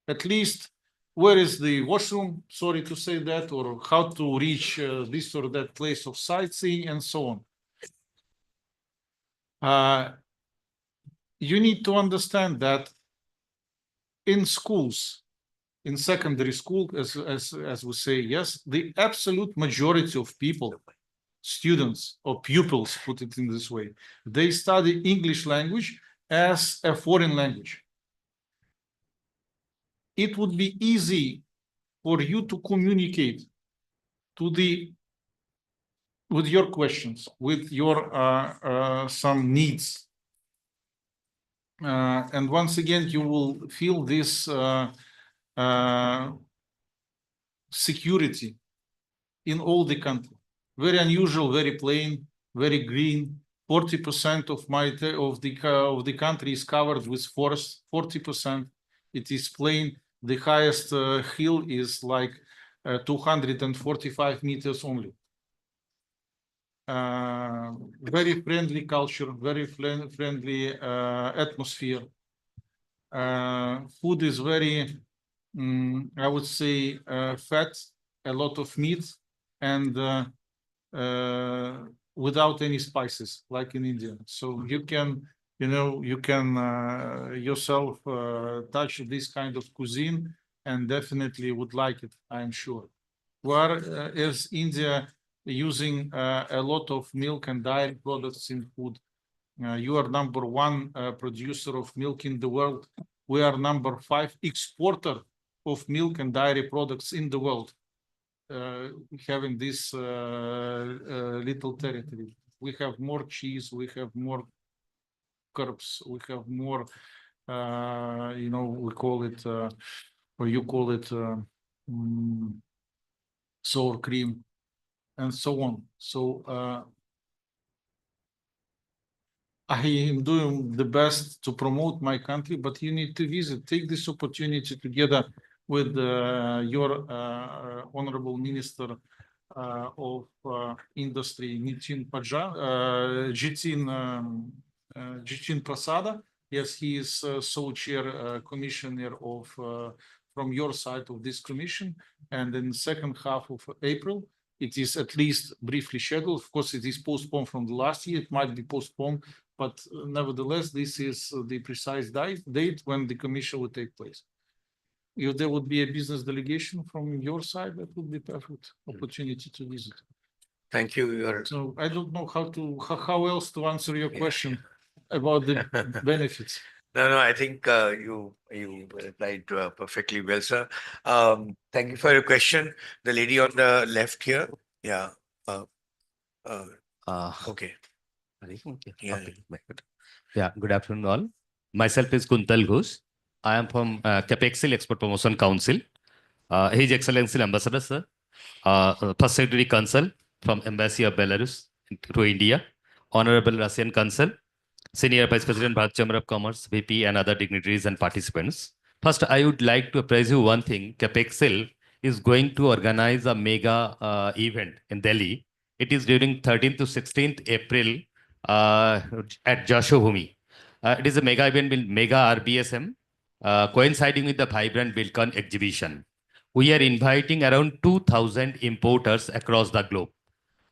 At least, where is the washroom? Sorry to say that, or how to reach this or that place of sightseeing and so on. You need to understand that in schools, in secondary school, as we say, yes, the absolute majority of people, students or pupils, put it in this way, they study English language as a foreign language. It would be easy for you to communicate with your questions, with your some needs. And once again, you will feel this security in all the country. Very unusual, very plain, very green. 40% of the country is covered with forest. 40%. It is plain. The highest hill is like 245 meters only. Very friendly culture, very friendly atmosphere. Food is very, I would say, fat, a lot of meat, and without any spices, like in India. So you can, yourself touch this kind of cuisine and definitely would like it, I'm sure. Whereas India using a lot of milk and dairy products in food. You are number one producer of milk in the world. We are number 5 exporter of milk and dairy products in the world, having this little territory. We have more cheese, we have more carbs, we have more, we call it, or you call it sour cream, and so on. So I am doing the best to promote my country, but you need to visit. Take this opportunity together with your honorable minister of industry, Jitin Prasada. Yes, he is co-chair commissioner of from your side of this commission, and in the second half of April. It is at least briefly scheduled. Of course, it is postponed from the last year. It might be postponed, but nevertheless, this is the precise date when the commission will take place. If there would be a business delegation from your side, that would be perfect opportunity to visit. Thank you. So I don't know how else to answer your question about the benefits. No, I think you replied perfectly well, sir. Thank you for your question. The lady on the left here. Yeah. Uh, okay. Yeah. Okay. Yeah, good afternoon all. Myself is Kuntal Ghosh. I am from Capexil Export Promotion Council. His Excellency Ambassador, sir. First Secretary Consul from Embassy of Belarus to India. Honorable Russian Consul. Senior Vice President, Bharat Chamber of Commerce, VP, and other dignitaries and participants. First, I would like to apprise you one thing. Capexil is going to organize a mega event in Delhi. It is during 13th to 16th April at Jashovumi. It is a mega event with mega RBSM, coinciding with the vibrant Bilcon exhibition. We are inviting around 2,000 importers across the globe.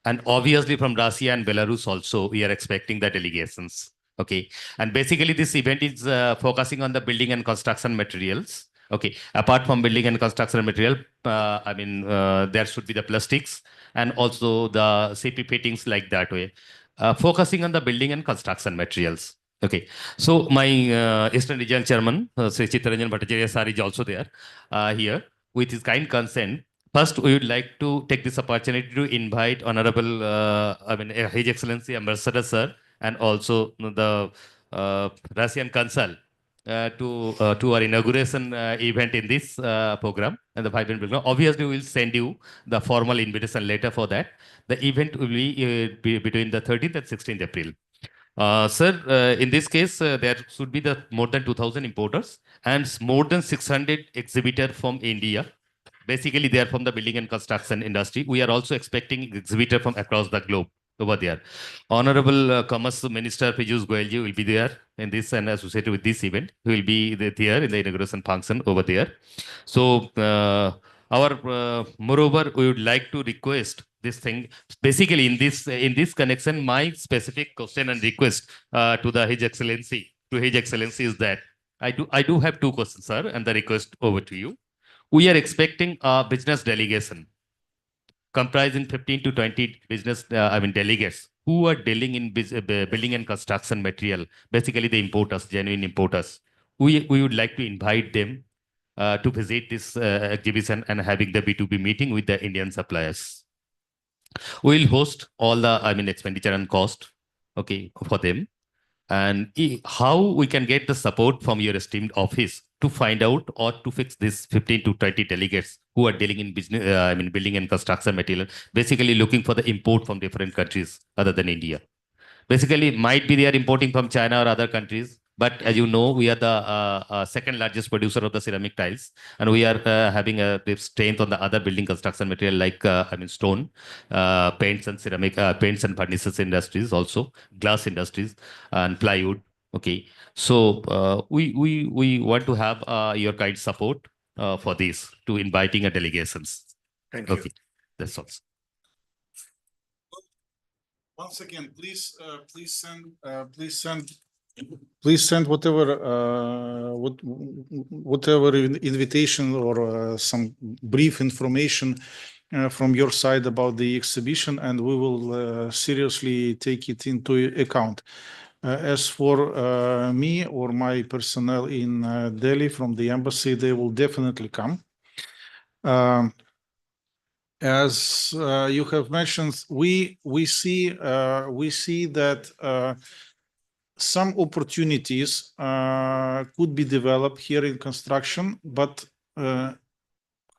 And obviously from Russia and Belarus also, we are expecting the delegations. Okay. And basically this event is focusing on the building and construction materials. Okay. Apart from building and construction material, there should be the plastics and also the CP fittings like that way. Focusing on the building and construction materials. Okay. So my Eastern Region Chairman, Sri Chittaranjan Bhattacharya sir is also there here. With his kind consent, first, we would like to take this opportunity to invite Honorable, His Excellency Ambassador Sir, and also the Russian Consul to our inauguration event in this program and the vibrant program. Obviously, we will send you the formal invitation letter for that. The event will be between the 13th and 16th April. Sir, in this case, there should be the more than 2,000 importers and more than 600 exhibitors from India. Basically, they are from the building and construction industry. We are also expecting exhibitors from across the globe over there. Honorable Commerce Minister Piyush Goyal will be there in this and associated with this event. He will be there in the inauguration function over there. So, moreover, we would like to request this thing. Basically, in this connection, my specific question and request to His Excellency is that I do have two questions, sir, and the request over to you. We are expecting a business delegation comprising 15 to 20 business, delegates who are dealing in building and construction material, basically the importers, genuine importers. We would like to invite them to visit this exhibition and having the B2B meeting with the Indian suppliers. We will host all the, expenditure and cost, okay, for them. And how we can get the support from your esteemed office to find out or to fix this 15 to 20 delegates who are dealing in business, building and construction material, basically looking for the import from different countries other than India. Basically, might be they are importing from China or other countries. But as you know, we are the second largest producer of the ceramic tiles, and we are having a strength on the other building construction material like stone, paints and ceramic, paints and furnaces industries, also glass industries and plywood. Okay, so we want to have your kind support for this to inviting a delegations. Thank you. Okay, that's all. Once again, please send whatever invitation or some brief information from your side about the exhibition, and we will seriously take it into account. As for me or my personnel in Delhi from the embassy, they will definitely come. As you have mentioned, we see that some opportunities could be developed here in construction, but let's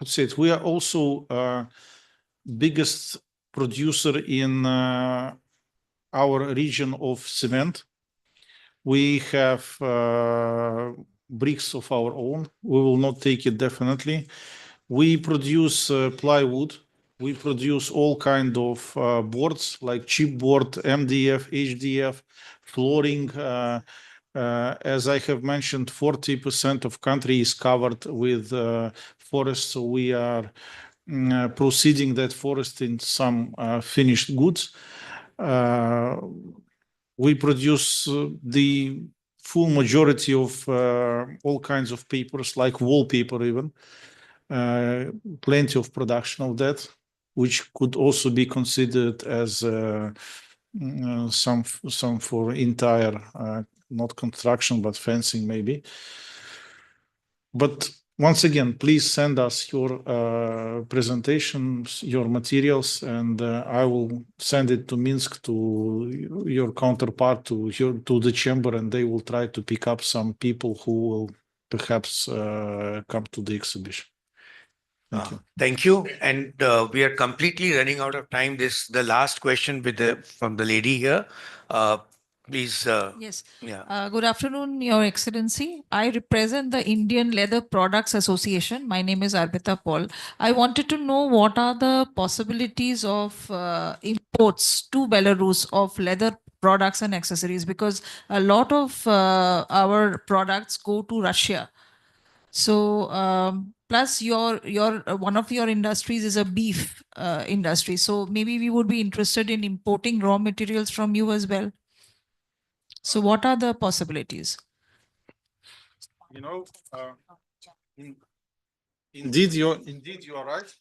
say we are also biggest producer in our region of cement. We have bricks of our own. We will not take it definitely. We produce plywood. We produce all kind of boards like chipboard, MDF, HDF, flooring. As I have mentioned, 40% of country is covered with forest. So we are proceeding that forest in some finished goods. We produce the full majority of all kinds of papers, like wallpaper even. Plenty of production of that, which could also be considered as some for entire not construction, but fencing maybe. But once again, please send us your presentations, your materials, and I will send it to Minsk to your counterpart, to the chamber, and they will try to pick up some people who will perhaps come to the exhibition. Thank you. Thank you. And we are completely running out of time. The last question from the lady here. Please. Yes. Yeah. Good afternoon, Your Excellency. I represent the Indian Leather Products Association. My name is Arpita Paul. I wanted to know what are the possibilities of imports to Belarus of leather products and accessories, because a lot of our products go to Russia. So plus your one of your industries is a beef industry. So maybe we would be interested in importing raw materials from you as well. So what are the possibilities? You know, indeed you are right.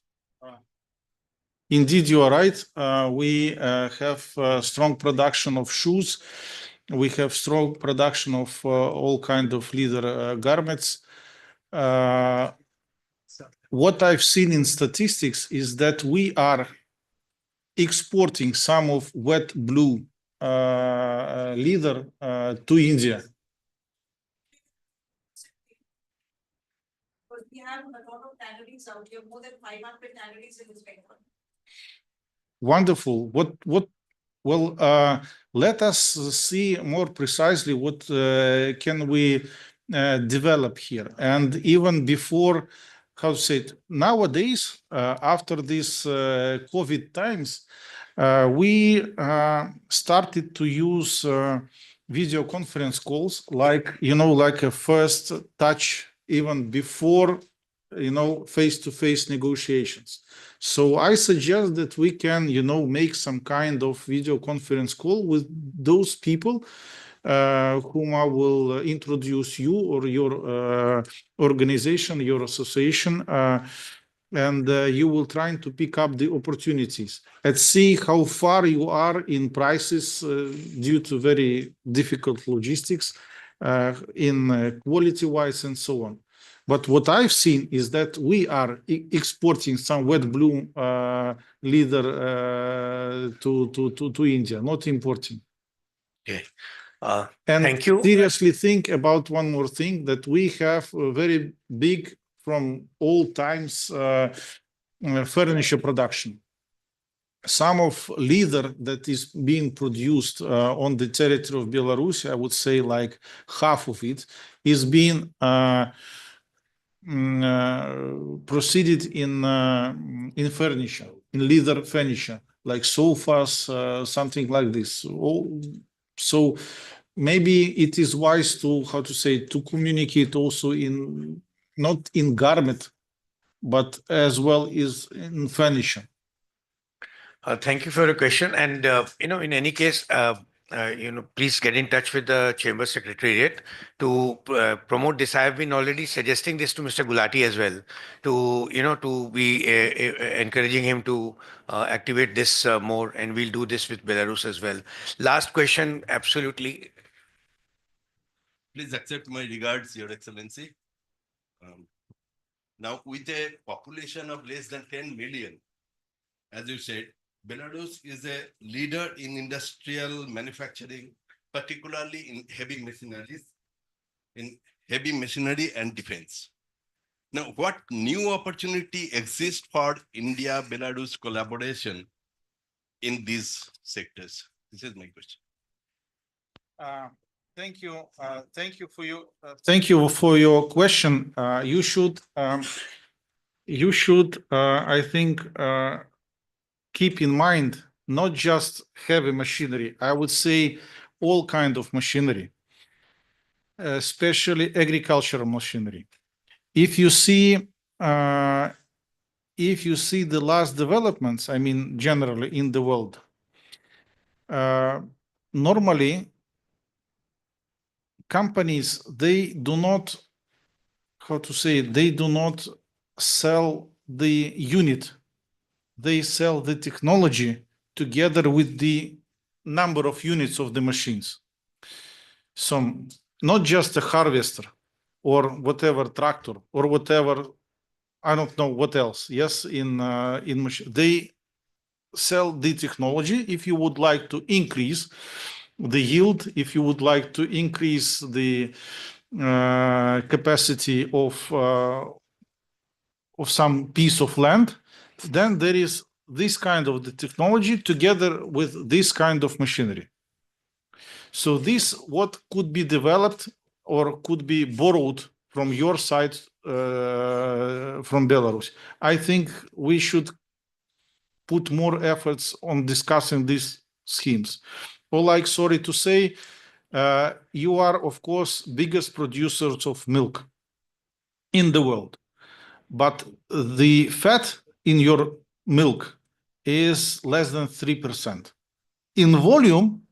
Indeed, you are right. We have strong production of shoes. We have strong production of all kind of leather garments. What I've seen in statistics is that we are exporting some of wet blue leather to India. We have a lot of tanneries out here, more than 500 tanneries in this Bengal. Wonderful. Well, let us see more precisely what can we develop here. And even before, how to say it, nowadays, after these COVID times, we started to use video conference calls, like, like a first touch, even before, face-to-face negotiations. So I suggest that we can, make some kind of video conference call with those people whom I will introduce you or your organization, your association, and you will try to pick up the opportunities and see how far you are in prices due to very difficult logistics in quality-wise and so on. But what I've seen is that we are exporting some wet blue leather to India, not importing. Okay. And thank you. seriously think about one more thing, that we have a very big, from all times, furniture production. Some of leather that is being produced on the territory of Belarus, I would say like half of it, is being proceeded in furniture, in leather furniture, like sofas, something like this. So maybe it is wise to, to communicate also in, not in garment, but as well as in furniture. Thank you for the question. And, in any case, please get in touch with the Chamber Secretariat to promote this. I have been already suggesting this to Mr. Gulati as well, to be encouraging him to activate this more, and we'll do this with Belarus as well. Last question, absolutely. Please accept my regards, Your Excellency. Now, with a population of less than 10 million, as you said, Belarus is a leader in industrial manufacturing, particularly in heavy machinery and defense. Now, what new opportunity exists for India-Belarus collaboration in these sectors? This is my question. Thank you. Thank you for your question. You should, I think, keep in mind not just heavy machinery. I would say all kind of machinery, especially agricultural machinery. If you see the last developments, I mean, generally in the world, normally companies, they do not, they do not sell the unit. They sell the technology together with the number of units of the machines. some, not just a harvester or whatever tractor or whatever, I don't know what else. Yes, in they sell the technology. If you would like to increase the yield, if you would like to increase the capacity of some piece of land, then there is this kind of the technology together with this kind of machinery. So this what could be developed or could be borrowed from your side from Belarus. I think we should put more efforts on discussing these schemes. Or like, sorry to say, you are of course biggest producers of milk in the world, but the fat in your milk is less than 3%. In volume,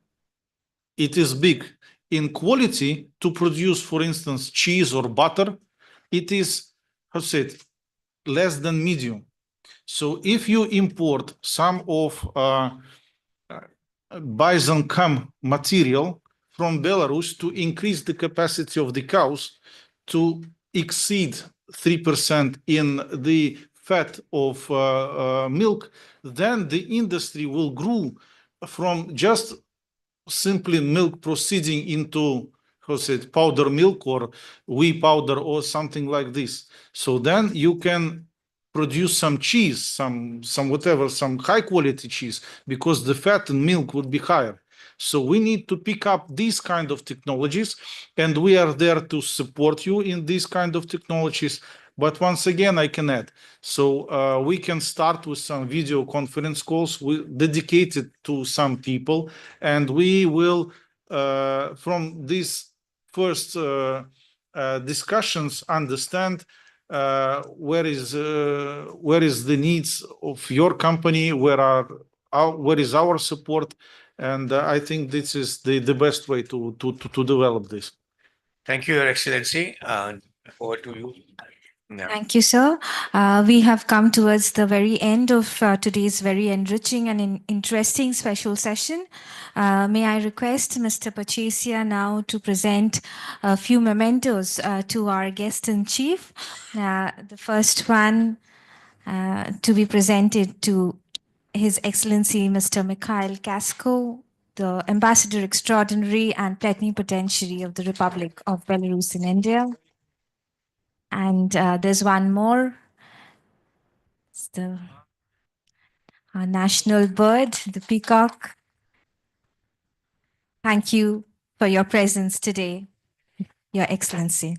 it is big. In quality, to produce, for instance, cheese or butter, it is, how to say it, less than medium. So if you import some of bison cam material from Belarus to increase the capacity of the cows to exceed 3% in the fat of milk, then the industry will grow from just simply milk proceeding into, how to say it, powder milk or whey powder or something like this. So then you can produce some cheese, some whatever, some high quality cheese, because the fat in milk would be higher. So we need to pick up these kind of technologies, and we are there to support you in these kind of technologies. But once again, I can add, so we can start with some video conference calls dedicated to some people, and we will, from these first discussions, understand where is the needs of your company, where is our support, and I think this is the best way to develop this. Thank you, Your Excellency. Over to you. Yeah. Thank you, sir. We have come towards the very end of today's very enriching and interesting special session. May I request Mr. Pachesia now to present a few mementos to our guest in chief. The first one to be presented to His Excellency Mr. Mikhail Kasko, the Ambassador Extraordinary and Plenipotentiary of the Republic of Belarus in India. And there's one more. It's our national bird, the peacock. Thank you for your presence today, Your Excellency.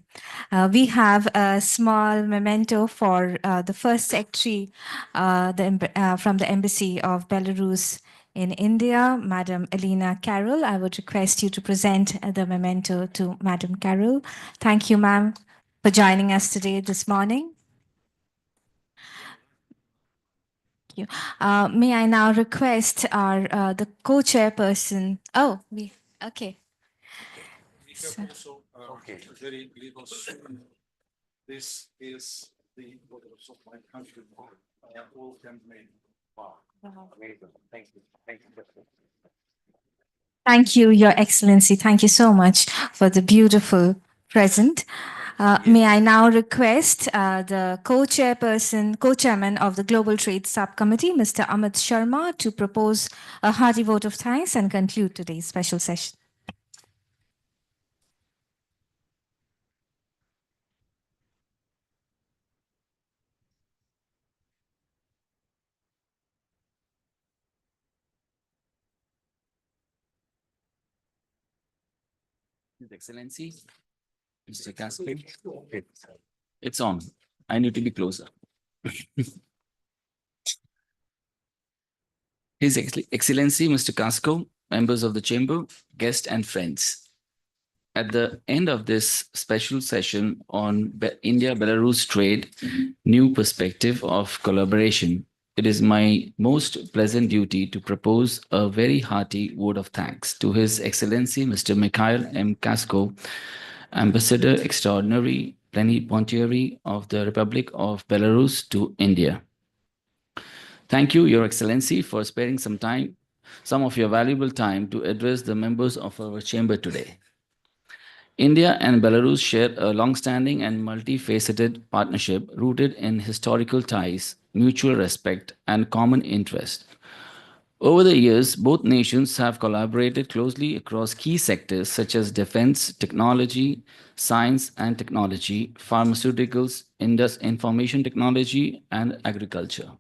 We have a small memento for the First Secretary from the Embassy of Belarus in India, Madam Elena Carroll. I would request you to present the memento to Madam Carroll. Thank you, ma'am, for joining us today this morning. Thank you. May I now request our the co-chairperson? Oh, okay. So- Very little soon. This is the photos of my country, all handmade. Wow. Amazing. Thank you. Thank you. Thank you, Your Excellency. Thank you so much for the beautiful present. May I now request the co-chairman of the Global Trade Subcommittee, Mr. Amit Sharma, to propose a hearty vote of thanks and conclude today's special session. His Excellency, Mr. Kasko. It's on. I need to be closer. His Excellency, Mr. Kasko, members of the chamber, guests and friends. At the end of this special session on India-Belarus trade, new perspective of collaboration, it is my most pleasant duty to propose a very hearty word of thanks to His Excellency, Mr. Mikhail M. Kasko, Ambassador Extraordinary Plenipotentiary of the Republic of Belarus to India. Thank you, Your Excellency, for sparing some of your valuable time to address the members of our chamber today. India and Belarus share a long-standing and multifaceted partnership rooted in historical ties, mutual respect, and common interest. Over the years, both nations have collaborated closely across key sectors such as defense, technology, science and technology, pharmaceuticals, information technology, and agriculture.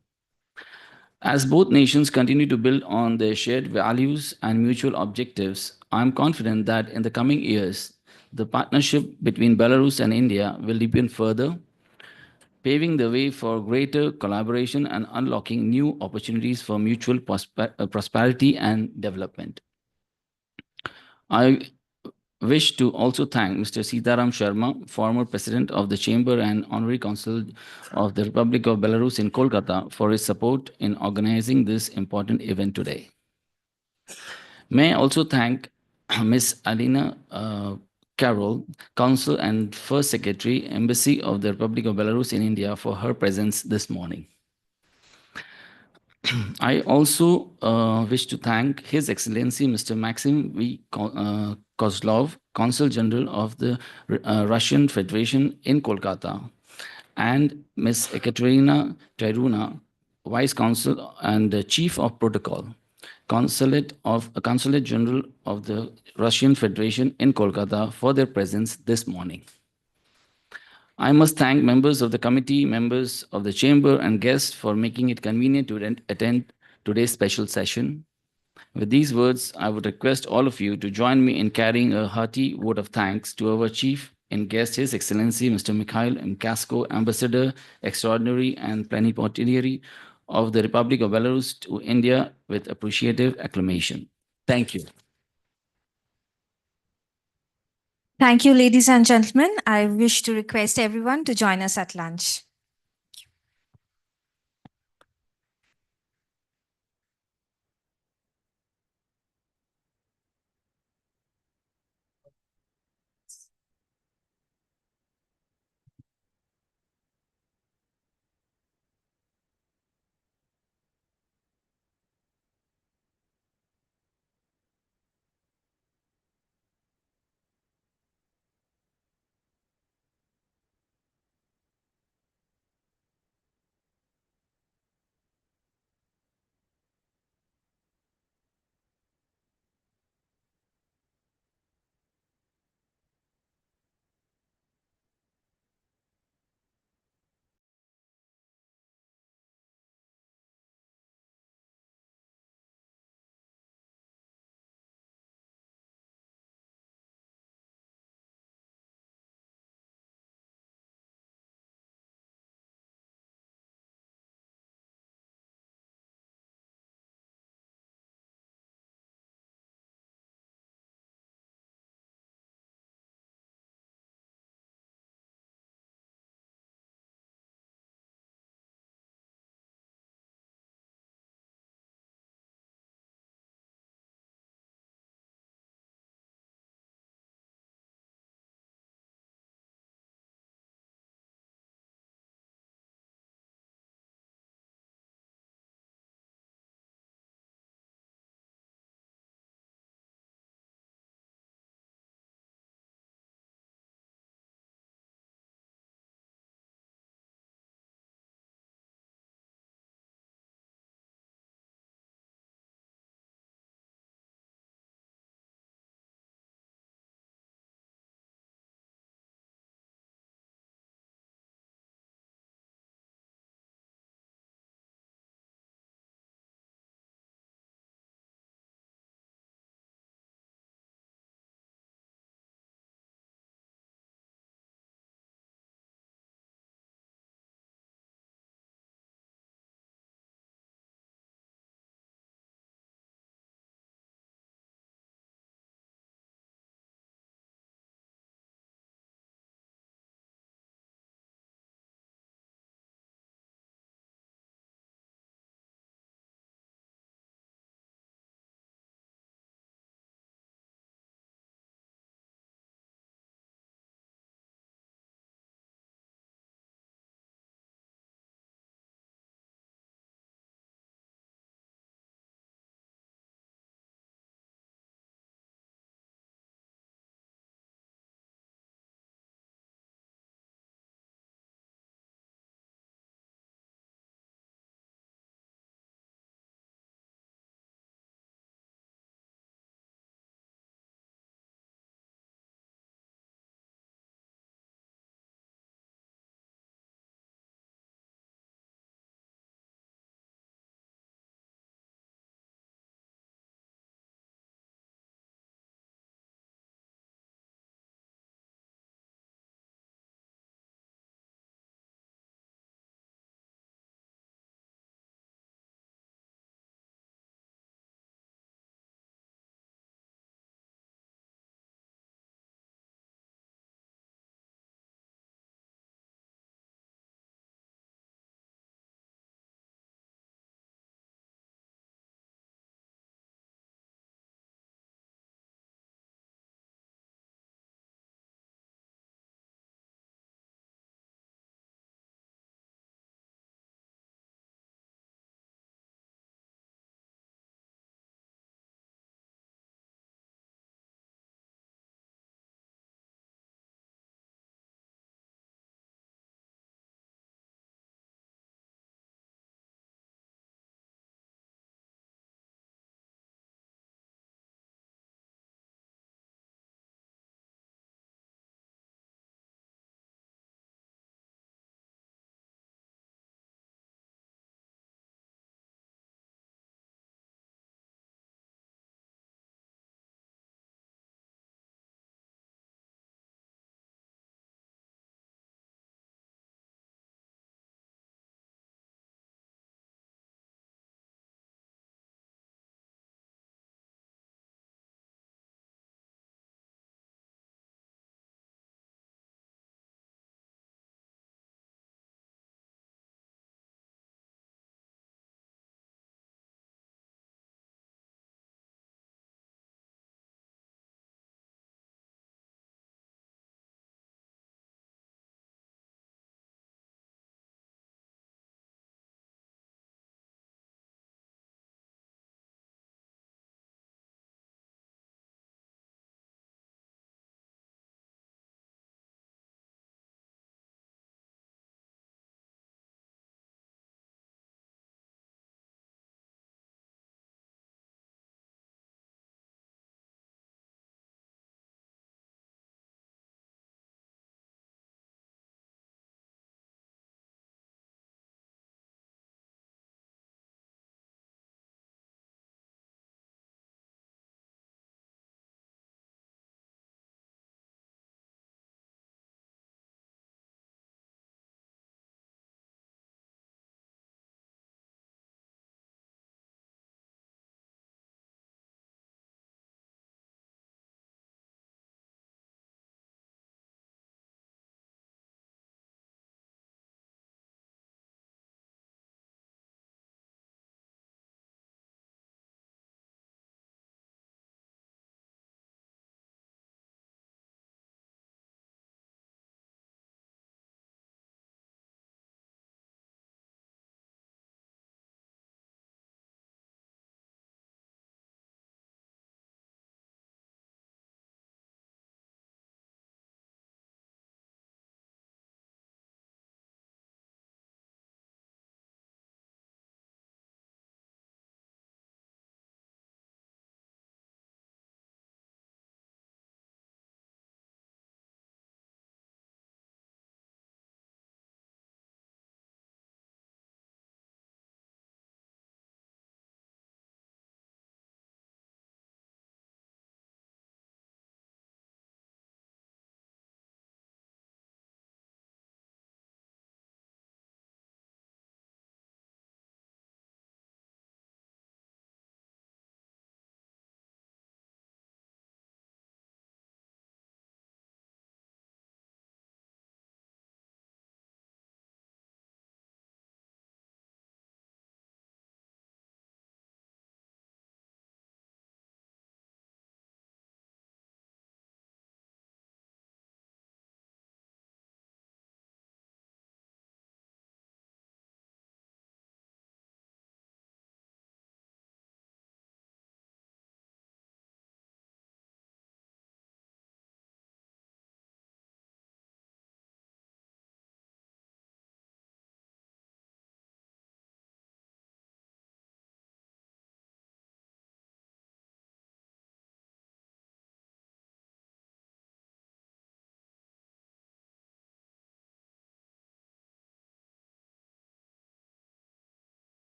As both nations continue to build on their shared values and mutual objectives, I am confident that in the coming years, the partnership between Belarus and India will deepen further, paving the way for greater collaboration and unlocking new opportunities for mutual prosperity and development. I wish to also thank Mr. Sitaram Sharma, former president of the Chamber and Honorary Consul of the Republic of Belarus in Kolkata, for his support in organizing this important event today. May I also thank Ms. Alina Carroll, Counsel and First Secretary, Embassy of the Republic of Belarus in India, for her presence this morning. I also wish to thank His Excellency Mr. Maxim V. Kozlov, Consul General of the Russian Federation in Kolkata, and Ms. Ekaterina Tyruna, Vice Consul and Chief of Protocol, Consulate General of the Russian Federation in Kolkata, for their presence this morning. I must thank members of the committee, members of the chamber, and guests for making it convenient to attend today's special session. With these words, I would request all of you to join me in carrying a hearty vote of thanks to our chief and guest, His Excellency Mr. Mikhail M. Kasko, Ambassador Extraordinary and Plenipotentiary of the Republic of Belarus to India, with appreciative acclamation. Thank you. Thank you, ladies and gentlemen. I wish to request everyone to join us at lunch.